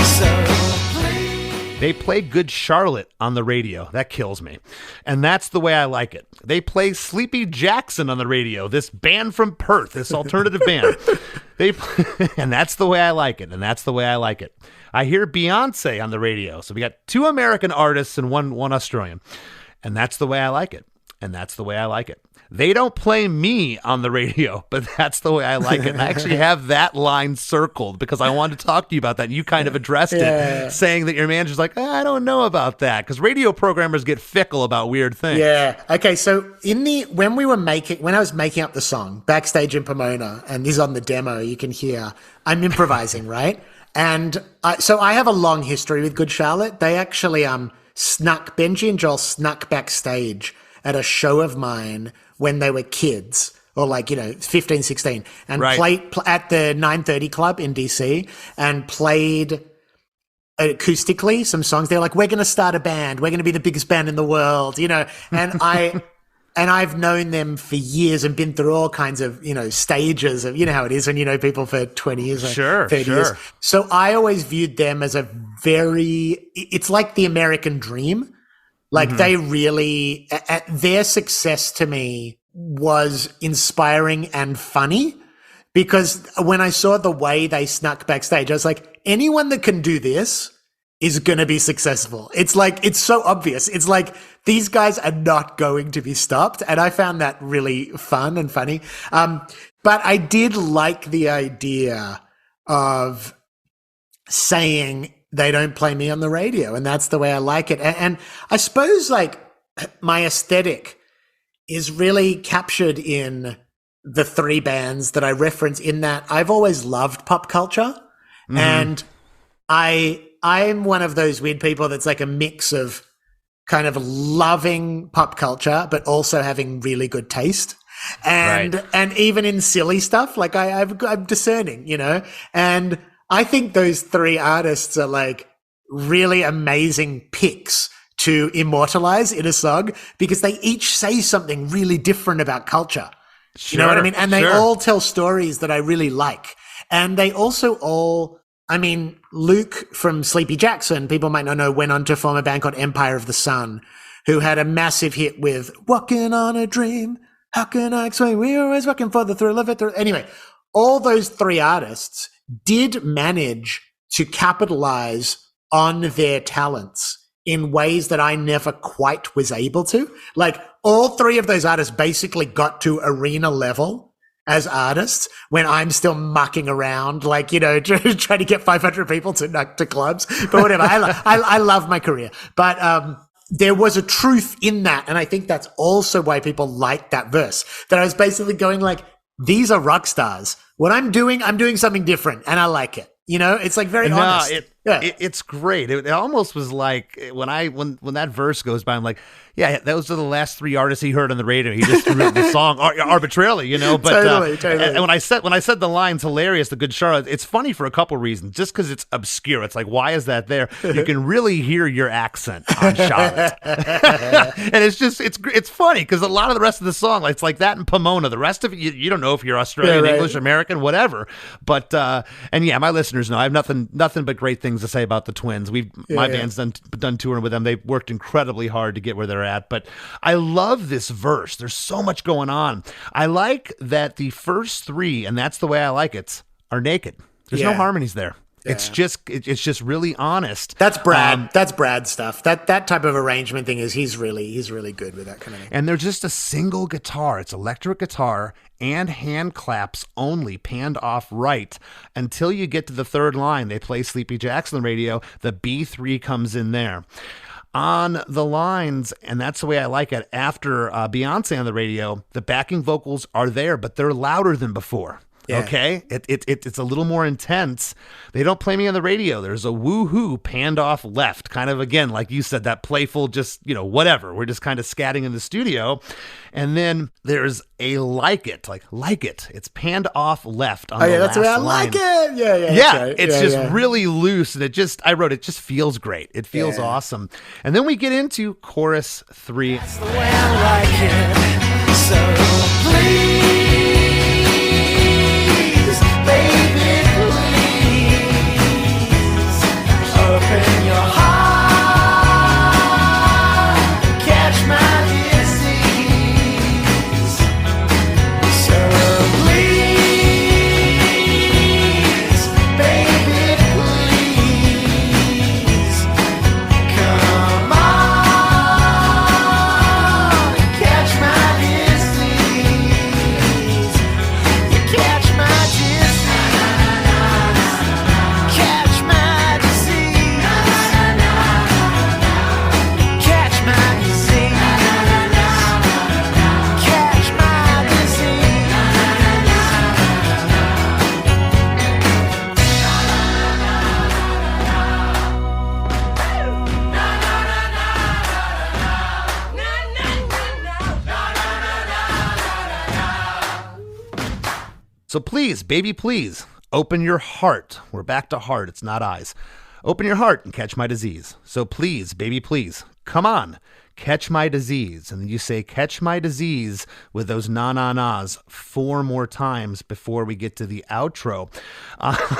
So They play Good Charlotte on the radio. That kills me. And that's the way I like it. They play Sleepy Jackson on the radio, this band from Perth, this alternative band. And that's the way I like it. And that's the way I like it. I hear Beyonce on the radio. So we got 2 American artists and one Australian. And that's the way I like it. And that's the way I like it. They don't play me on the radio, but that's the way I like it. I actually have that line circled because I wanted to talk to you about that. And you kind of addressed it, saying that your manager's like, I don't know about that, because radio programmers get fickle about weird things. Yeah. Okay. So when I was making up the song backstage in Pomona, and this is on the demo, you can hear I'm improvising, right? And so I have a long history with Good Charlotte. They actually Benji and Joel snuck backstage at a show of mine when they were kids, or 15, 16, and played at the 930 Club in DC and played acoustically some songs. They're like, we're going to start a band. We're going to be the biggest band in the world, and I've known them for years and been through all kinds of, stages of, how it is when you know people for 20 years or 30 years. So I always viewed them as it's like the American dream. Like they really, their success to me was inspiring and funny, because when I saw the way they snuck backstage, I was like, anyone that can do this is going to be successful. It's like, it's so obvious. It's like, these guys are not going to be stopped. And I found that really fun and funny. But I did like the idea of saying, they don't play me on the radio, and that's the way I like it. And I suppose my aesthetic is really captured in the 3 bands that I reference, in that I've always loved pop culture. And I'm one of those weird people that's like a mix of kind of loving pop culture, but also having really good taste. And even in silly stuff, like I'm discerning, and I think those 3 artists are really amazing picks to immortalize in a song, because they each say something really different about culture. You know what I mean? And they all tell stories that I really like. And they also all, Luke from Sleepy Jackson, people might not know, went on to form a band called Empire of the Sun, who had a massive hit with Walking on a Dream. How can I explain? We're always working for the thrill of it. Anyway, all those 3 artists did manage to capitalize on their talents in ways that I never quite was able to. All 3 of those artists basically got to arena level as artists when I'm still mucking around, trying to get 500 people to clubs. But whatever, I love my career. But there was a truth in that, and I think that's also why people like that verse. That I was basically going these are rock stars. What I'm doing something different, and I like it. It's very honest. It's great. It almost was like when that verse goes by, I'm like, yeah, those are the last 3 artists he heard on the radio. He just threw the song arbitrarily, But totally. And when I said the line's hilarious, the Good Charlotte, it's funny for a couple reasons. Just because it's obscure, it's like, why is that there? You can really hear your accent on Charlotte, and it's funny because a lot of the rest of the song, it's like that in Pomona. The rest of it, you don't know if you're Australian, English, American, whatever. But my listeners know I have nothing but great things to say about the Twins. My band's done touring with them. They've worked incredibly hard to get where they're at. But I love this verse. There's so much going on. I like that the first 3, and that's the way I like it, are naked. There's no harmonies there. It's just really honest. That's Brad. That's Brad stuff. That type of arrangement thing is he's really good with that kind of thing. And there's just a single guitar. It's electric guitar and hand claps only, panned off right. Until you get to the third line, they play Sleepy Jackson on the radio. The B3 comes in there. On the lines, and that's the way I like it, after Beyonce on the radio, the backing vocals are there, but they're louder than before. Yeah. Okay? It's a little more intense. They don't play me on the radio. There's a woohoo panned off left, kind of, again, like you said, that playful, just, whatever. We're just kind of scatting in the studio. And then there's a like it. It's panned off left on the last line. I like it. Yeah, right. It's just really loose, and it just feels great. It feels awesome. And then we get into chorus 3. That's the way I like it. So please, baby, please, open your heart, catch my disease. So please, baby, please, come on, catch my disease. You catch my disease, catch my disease, catch my disease, catch my disease. So please, baby, please, open your heart. We're back to heart. It's not eyes. Open your heart and catch my disease. So please, baby, please, come on, catch my disease. And then you say, catch my disease with those na-na-nas 4 more times before we get to the outro.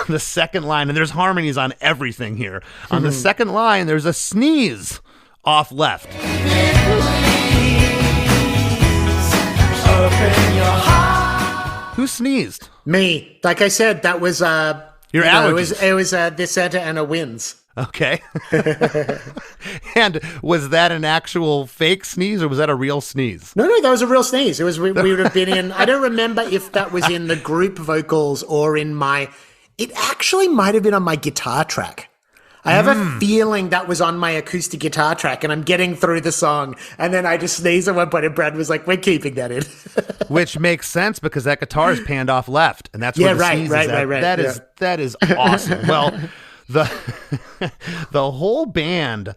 The second line, and there's harmonies on everything here. On the second line, there's a sneeze off left. Open your heart. Who sneezed? Me. Like I said, that was Your allergies. It was the Santa Ana winds. Okay. And was that an actual fake sneeze or was that a real sneeze? No, that was a real sneeze. It was we would have been in. I don't remember if that was in the group vocals or in my. It actually might have been on my guitar track. I have a feeling that was on my acoustic guitar track, and I'm getting through the song, and then I just sneezed at one point, and Brad was like, "We're keeping that in," which makes sense because that guitar is panned off left, and that's where the sneeze is at. Right. That is awesome. Well, the whole band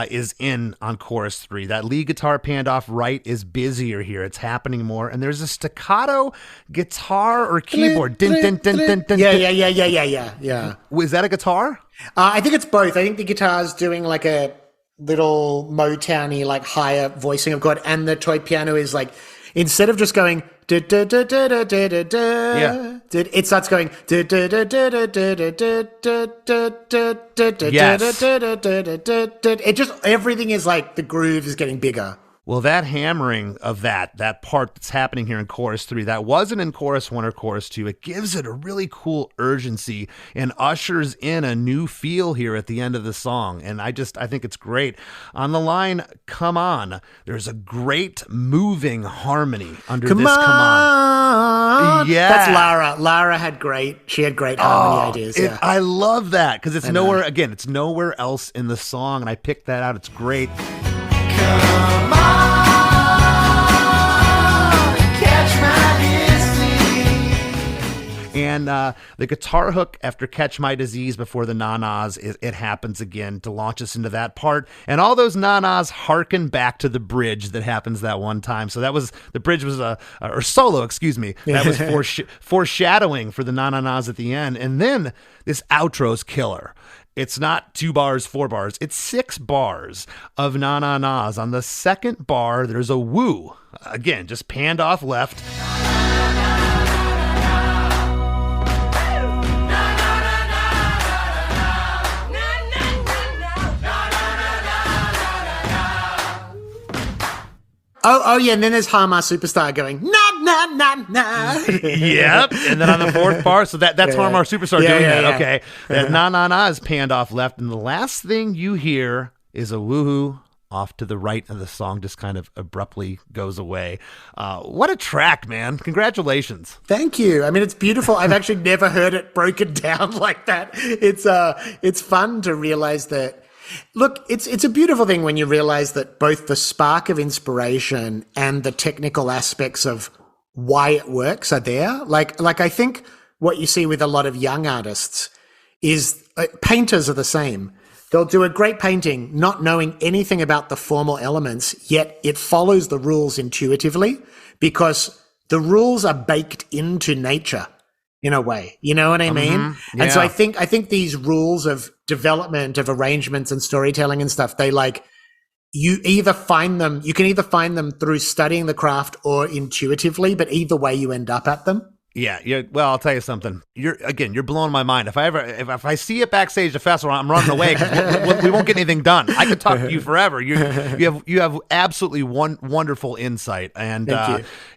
is in on chorus 3. That lead guitar panned off right is busier here. It's happening more, and there's a staccato guitar or keyboard. Din, din, din, din, din, Yeah. Was that a guitar? I think it's both. I think the guitar's doing like a little Motowny, like higher voicing of chord, and the toy piano is like, instead of just going da da da da da da da da, it starts going da da da da da da da da da da da da. Yes. It just, everything is like, the groove is getting bigger. Well, that hammering of that part that's happening here in chorus 3, that wasn't in chorus 1 or chorus 2. It gives it a really cool urgency and ushers in a new feel here at the end of the song. And I think it's great. On the line, come on, there's a great moving harmony under this come on. Yeah. That's Lara. Lara had great harmony ideas. Yeah. I love that because it's nowhere else in the song. And I picked that out. It's great. Come on, catch my disease. And the guitar hook after Catch My Disease before the na-nas, it happens again to launch us into that part. And all those na-nas harken back to the bridge that happens that one time. So the bridge was or solo, excuse me. That was foreshadowing for the na-na-nas at the end. And then this outro's killer. It's not 2 bars, 4 bars. It's 6 bars of na-na-nas. On the second bar, there's a woo. Again, just panned off left. Oh yeah, and then there's Hama Superstar going, nah, na, na, na. Yep. And then on the fourth bar, so that's Harmar Superstar doing that. Yeah. Okay. That na, na, na is panned off left. And the last thing you hear is a woohoo off to the right, and the song just kind of abruptly goes away. What a track, man. Congratulations. Thank you. I mean, it's beautiful. I've actually never heard it broken down like that. It's fun to realize that. Look, it's a beautiful thing when you realize that both the spark of inspiration and the technical aspects of why it works are there. Like I think what you see with a lot of young artists is painters are the same. They'll do a great painting not knowing anything about the formal elements, yet it follows the rules intuitively because the rules are baked into nature in a way. You know what I mean? Yeah. And so I think these rules of development of arrangements and storytelling and stuff, you can either find them through studying the craft or intuitively, but either way you end up at them. Yeah. Well, I'll tell you something. You're blowing my mind. If I see it backstage at the festival, I'm running away because we won't get anything done. I could talk to you forever. You have absolutely wonderful insight, and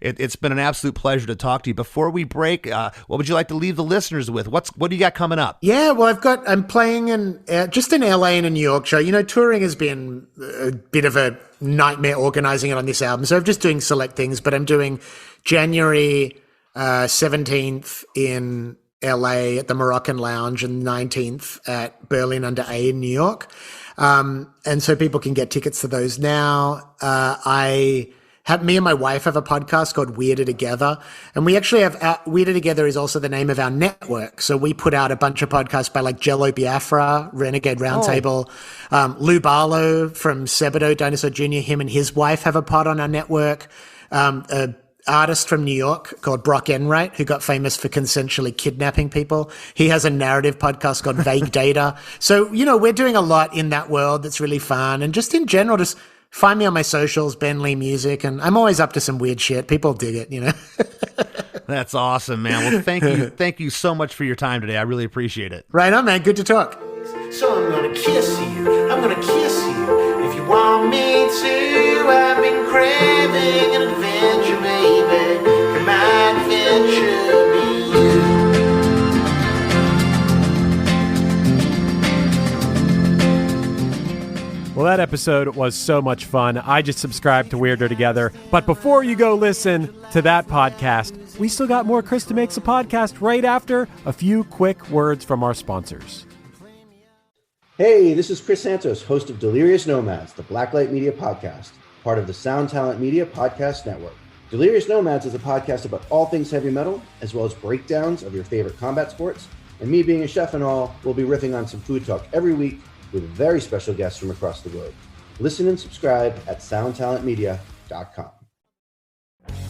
it's been an absolute pleasure to talk to you. Before we break, what would you like to leave the listeners with? What do you got coming up? Yeah, well, I'm playing just in LA and in New York show. You know, touring has been a bit of a nightmare organizing it on this album, so I'm just doing select things. But I'm doing January 17th in LA at the Moroccan Lounge and 19th at Berlin Under A in New York. And so people can get tickets to those now. Me and my wife have a podcast called Weirder Together. And we actually have, Weirder Together is also the name of our network. So we put out a bunch of podcasts by like Jello Biafra, Renegade Roundtable, Lou Barlow from Sebadoh, Dinosaur Jr., him and his wife have a pod on our network. Artist from New York called Brock Enright, who got famous for consensually kidnapping people. He has a narrative podcast called Vague Data. So, you know, we're doing a lot in that world that's really fun. And just in general, just find me on my socials, Ben Lee Music, and I'm always up to some weird shit. People dig it, you know. That's awesome, man. Well, thank you. Thank you so much for your time today. I really appreciate it. Right on, man. Good to talk. So I'm gonna kiss you, I'm gonna kiss you. If you want me to, I've been craving an adventure, baby. Can my adventure be you? Well, that episode was so much fun. I just subscribed to Weirder Together. But before you go listen to that podcast, we still got more Chris DeMakes a Podcast right after a few quick words from our sponsors. Hey, this is Chris Santos, host of Delirious Nomads, the Blacklight Media podcast, part of the Sound Talent Media Podcast Network. Delirious Nomads is a podcast about all things heavy metal, as well as breakdowns of your favorite combat sports. And me being a chef and all, we'll be riffing on some food talk every week with very special guests from across the globe. Listen and subscribe at soundtalentmedia.com.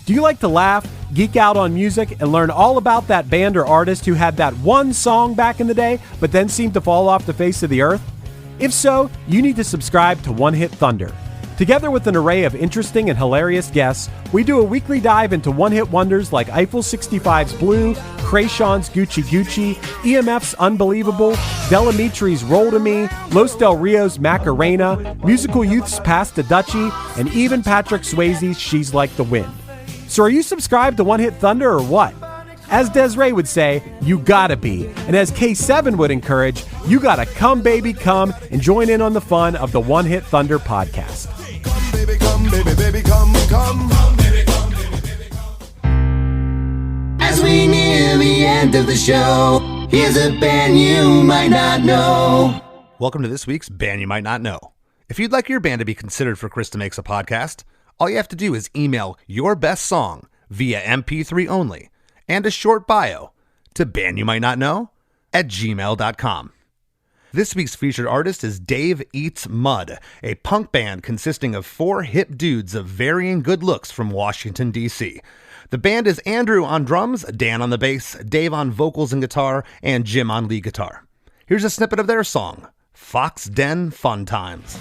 Do you like to laugh, geek out on music, and learn all about that band or artist who had that one song back in the day, but then seemed to fall off the face of the earth? If so, you need to subscribe to One Hit Thunder. Together with an array of interesting and hilarious guests, we do a weekly dive into one-hit wonders like Eiffel 65's Blue, Krayshawn's Gucci Gucci, EMF's Unbelievable, Delamitri's Roll to Me, Los Del Rio's Macarena, Musical Youth's Pass the Dutchie, and even Patrick Swayze's She's Like the Wind. So are you subscribed to One Hit Thunder or what? As Desiree would say, you gotta be. And as K7 would encourage, you gotta come baby come and join in on the fun of the One Hit Thunder podcast. Come baby, come baby, baby, come, come. Come baby, come baby, baby, come. As we near the end of the show, here's a band you might not know. Welcome to this week's Band You Might Not Know. If you'd like your band to be considered for Chris DeMakes a Podcast, all you have to do is email your best song via MP3 only and a short bio to bandyoumightnotknow@gmail.com. This week's featured artist is Dave Eats Mud, a punk band consisting of 4 hip dudes of varying good looks from Washington, D.C. The band is Andrew on drums, Dan on the bass, Dave on vocals and guitar, and Jim on lead guitar. Here's a snippet of their song, Fox Den Fun Times.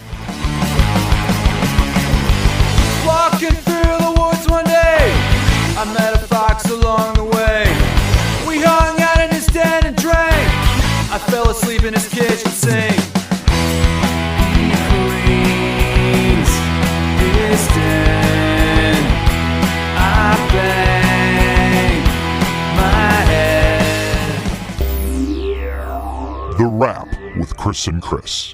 Walking through the woods one day, I met a fox along the way. We hung out in his den and drank. I fell asleep in his kitchen sink. He cleans his den. I bet Chris and Chris.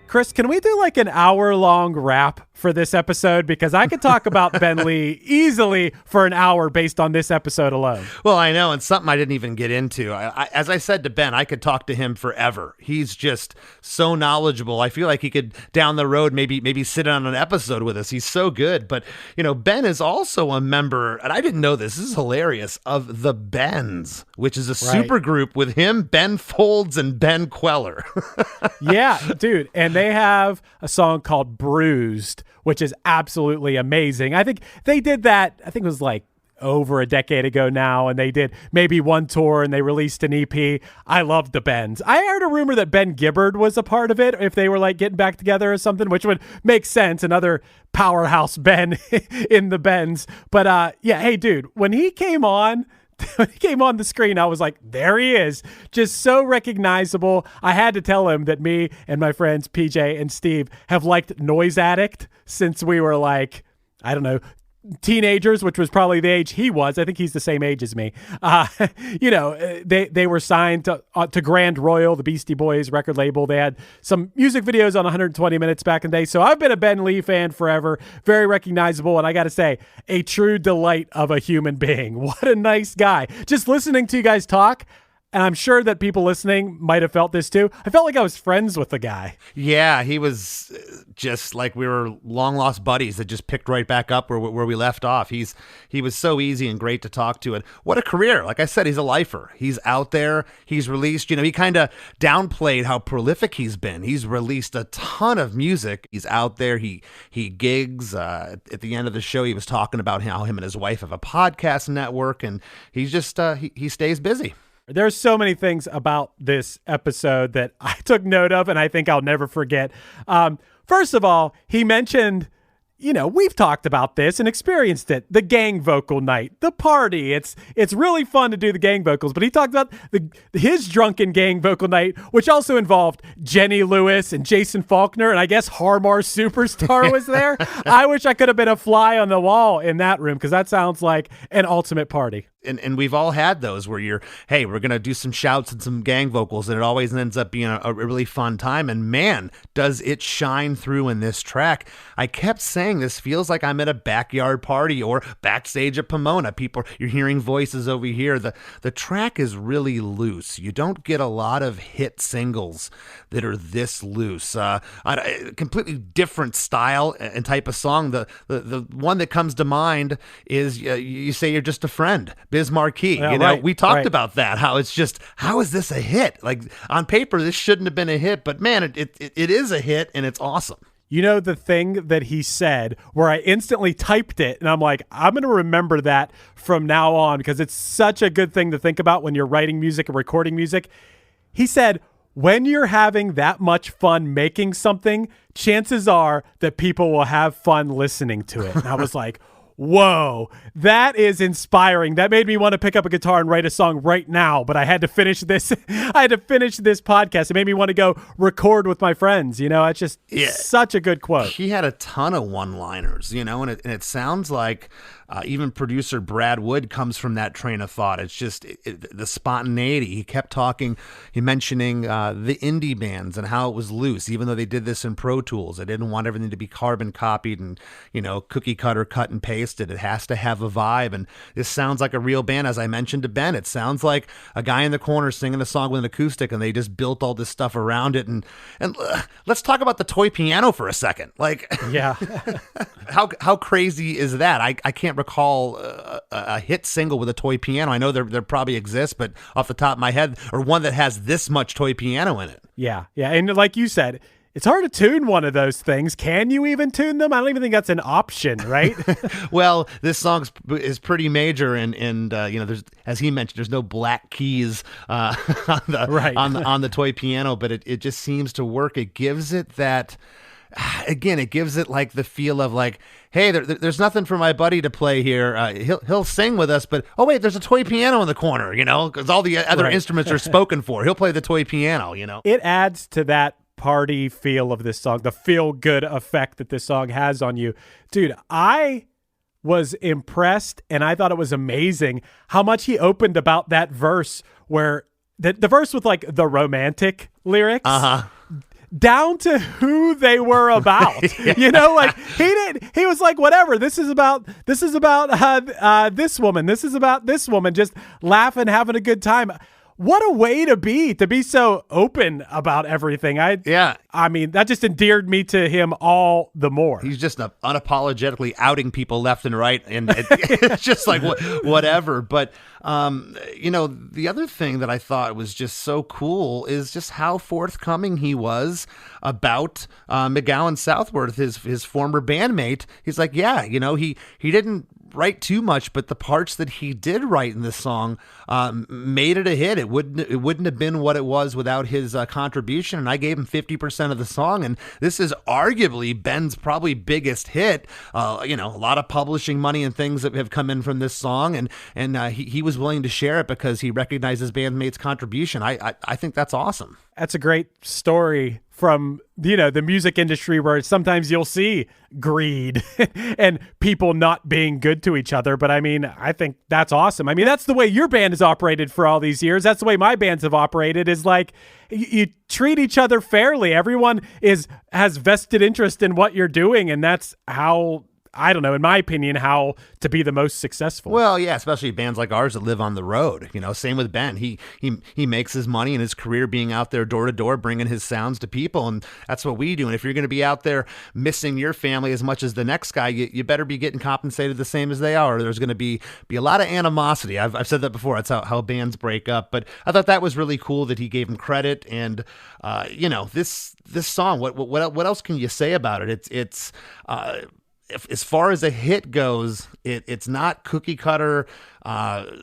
Chris, can we do like an hour-long wrap for this episode? Because I could talk about Ben Lee easily for an hour based on this episode alone. Well, I know, and something I didn't even get into. As I said to Ben, I could talk to him forever. He's just so knowledgeable. I feel like he could, down the road, maybe sit on an episode with us. He's so good. But, Ben is also a member, and I didn't know this is hilarious, of the Bens, which is a super group with him, Ben Folds, and Ben Queller. Yeah, dude. And they have a song called Bruised, which is absolutely amazing. I think they did that, I think it was like over a decade ago now, and they did maybe one tour and they released an EP. I love the Bens. I heard a rumor that Ben Gibbard was a part of it, if they were like getting back together or something, which would make sense. Another powerhouse Ben in the Bens. But hey, dude, when he came on the screen, I was like, there he is. Just so recognizable. I had to tell him that me and my friends PJ and Steve have liked Noise Addict since we were like, I don't know, teenagers, which was probably the age he was. I think he's the same age as me. They were signed to Grand Royal, the Beastie Boys record label. They had some music videos on 120 Minutes back in the day. So I've been a Ben Lee fan forever. Very recognizable. And I got to say, a true delight of a human being. What a nice guy. Just listening to you guys talk, and I'm sure that people listening might have felt this too. I felt like I was friends with the guy. Yeah, he was just like we were long lost buddies that just picked right back up where we left off. He was so easy and great to talk to. And what a career. Like I said, he's a lifer. He's out there. He's released, he kind of downplayed how prolific he's been. He's released a ton of music. He's out there. He gigs. At the end of the show, he was talking about how him and his wife have a podcast network, and he's just, he stays busy. There's so many things about this episode that I took note of, and I think I'll never forget. First of all, he mentioned, we've talked about this and experienced it. The gang vocal night, the party. It's really fun to do the gang vocals, but he talked about his drunken gang vocal night, which also involved Jenny Lewis and Jason Faulkner, and I guess Harmar Superstar was there. I wish I could have been a fly on the wall in that room, because that sounds like an ultimate party. And we've all had those where we're going to do some shouts and some gang vocals, and it always ends up being a really fun time. And man, does it shine through in this track. I kept saying this feels like I'm at a backyard party or backstage at Pomona. You're hearing voices over here. The track is really loose. You don't get a lot of hit singles that are this loose. A completely different style and type of song. The one that comes to mind is You Say You're Just a Friend. Biz Markie. We talked about that. How it's just, how is this a hit? Like on paper, this shouldn't have been a hit, but man, it is a hit, and it's awesome. The thing that he said where I instantly typed it, and I'm like, I'm going to remember that from now on, because it's such a good thing to think about when you're writing music and recording music. He said, when you're having that much fun making something, chances are that people will have fun listening to it. And I was like, whoa, that is inspiring. That made me want to pick up a guitar and write a song right now, but I had to finish this. I had to finish this podcast. It made me want to go record with my friends. It's just such a good quote. He had a ton of one-liners, and it sounds like even producer Brad Wood comes from that train of thought. It's just the spontaneity. He kept mentioning the indie bands and how it was loose, even though they did this in Pro Tools. They didn't want everything to be carbon copied and, cookie cutter, cut and pasted. It has to have a vibe. And this sounds like a real band. As I mentioned to Ben, it sounds like a guy in the corner singing a song with an acoustic, and they just built all this stuff around it. And let's talk about the toy piano for a second. Like, yeah, how crazy is that? I can't recall a hit single with a toy piano. I know there probably exists, but off the top of my head, or one that has this much toy piano in it. Yeah. And like you said, it's hard to tune one of those things. Can you even tune them? I don't even think that's an option, right? Well, this song is pretty major, and there's, as he mentioned, there's no black keys on the toy piano, but it just seems to work. It gives it that. Again, it gives it like the feel of like, hey, there's nothing for my buddy to play here. He'll sing with us, but oh wait, there's a toy piano in the corner, because all the other instruments are spoken for. He'll play the toy piano, It adds to that party feel of this song, the feel good effect that this song has on you. Dude, I was impressed, and I thought it was amazing how much he opened about that verse where the verse with like the romantic lyrics. down to who they were about. You know, like he was like, whatever, this is about this woman, this is about this woman, just laughing, having a good time. What a way to be so open about everything. I mean, that just endeared me to him all the more. He's just unapologetically outing people left and right, and it's just like whatever. But the other thing that I thought was just so cool is just how forthcoming he was about McGowan Southworth, his former bandmate. He's like, yeah, he didn't write too much, but the parts that he did write in this song made it a hit. It wouldn't have been what it was without his contribution, and I gave him 50% of the song, and this is arguably Ben's probably biggest hit. A lot of publishing money and things that have come in from this song, and he was willing to share it because he recognized his bandmate's contribution. I think that's awesome. That's a great story from, the music industry, where sometimes you'll see greed and people not being good to each other. But I mean, I think that's awesome. I mean, that's the way your band has operated for all these years. That's the way my bands have operated, is like you treat each other fairly. Everyone has vested interest in what you're doing. And that's how, I don't know, in my opinion, how to be the most successful. Well, yeah, especially bands like ours that live on the road. Same with Ben. He makes his money in his career being out there door to door, bringing his sounds to people, and that's what we do. And if you're going to be out there missing your family as much as the next guy, you better be getting compensated the same as they are. Or there's going to be a lot of animosity. I've said that before. That's how bands break up. But I thought that was really cool that he gave him credit. And this song, what else can you say about it? It's as far as a hit goes, it's not cookie cutter,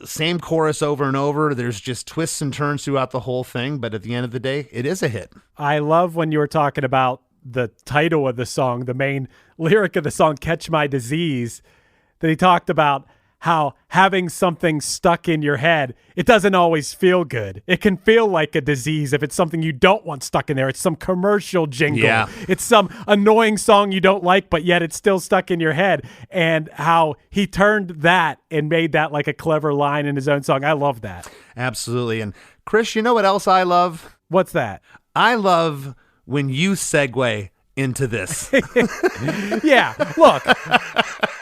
same chorus over and over. There's just twists and turns throughout the whole thing. But at the end of the day, it is a hit. I love when you were talking about the title of the song, the main lyric of the song, Catch My Disease, that he talked about how having something stuck in your head, it doesn't always feel good. It can feel like a disease if it's something you don't want stuck in there. It's some commercial jingle. Yeah. It's some annoying song you don't like, but yet it's still stuck in your head. And how he turned that and made that like a clever line in his own song. I love that. Absolutely. And Chris, you know what else I love? What's that? I love when you segue into this. Yeah, look,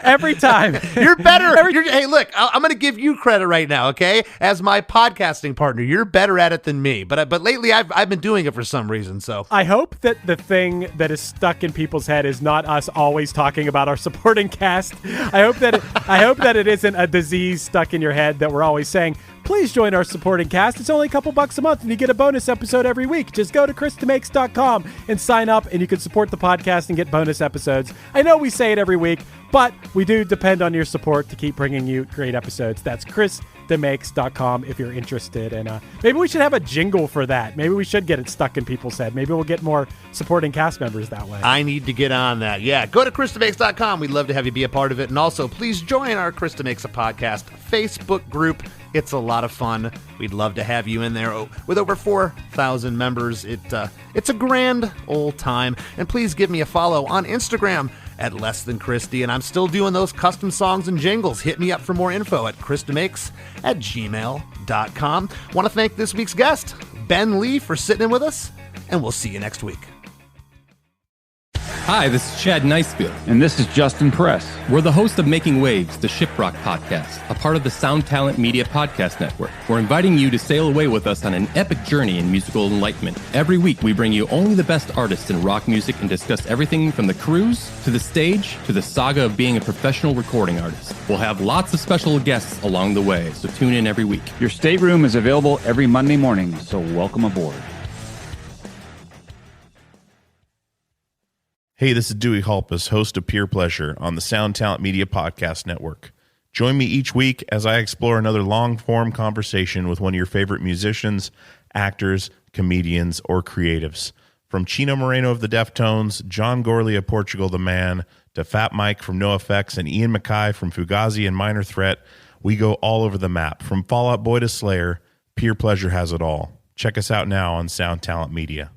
every time you're better. Hey, look, I'm going to give you credit right now, okay? As my podcasting partner, you're better at it than me. But lately, I've been doing it for some reason. So I hope that the thing that is stuck in people's head is not us always talking about our supporting cast. I hope that it isn't a disease stuck in your head that we're always saying, please join our supporting cast. It's only a couple bucks a month, and you get a bonus episode every week. Just go to DeMakes.com and sign up, and you can support the podcast and get bonus episodes. I know we say it every week, but we do depend on your support to keep bringing you great episodes. That's DeMakes.com if you're interested. And maybe we should have a jingle for that. Maybe we should get it stuck in people's head. Maybe we'll get more supporting cast members that way. I need to get on that. Yeah, go to DeMakes.com. We'd love to have you be a part of it. And also, please join our Chris DeMakes a Podcast Facebook group. It's a lot of fun. We'd love to have you in there. With over 4,000 members, it's a grand old time. And please give me a follow on Instagram at Less Than Christy. And I'm still doing those custom songs and jingles. Hit me up for more info at chrisdemakes@gmail.com. Want to thank this week's guest, Ben Lee, for sitting in with us, and we'll see you next week. Hi, this is Chad Nicefield. And this is Justin Press. We're the host of Making Waves, the Shiprock podcast, a part of the Sound Talent Media Podcast Network. We're inviting you to sail away with us on an epic journey in musical enlightenment. Every week, we bring you only the best artists in rock music and discuss everything from the cruise to the stage to the saga of being a professional recording artist. We'll have lots of special guests along the way, so tune in every week. Your stateroom is available every Monday morning, so welcome aboard. Hey, this is Dewey Halpus, host of Peer Pleasure on the Sound Talent Media Podcast Network. Join me each week as I explore another long-form conversation with one of your favorite musicians, actors, comedians, or creatives. From Chino Moreno of the Deftones, John Gorley of Portugal the Man, to Fat Mike from NoFX and Ian MacKaye from Fugazi and Minor Threat, we go all over the map. From Fall Out Boy to Slayer, Peer Pleasure has it all. Check us out now on Sound Talent Media.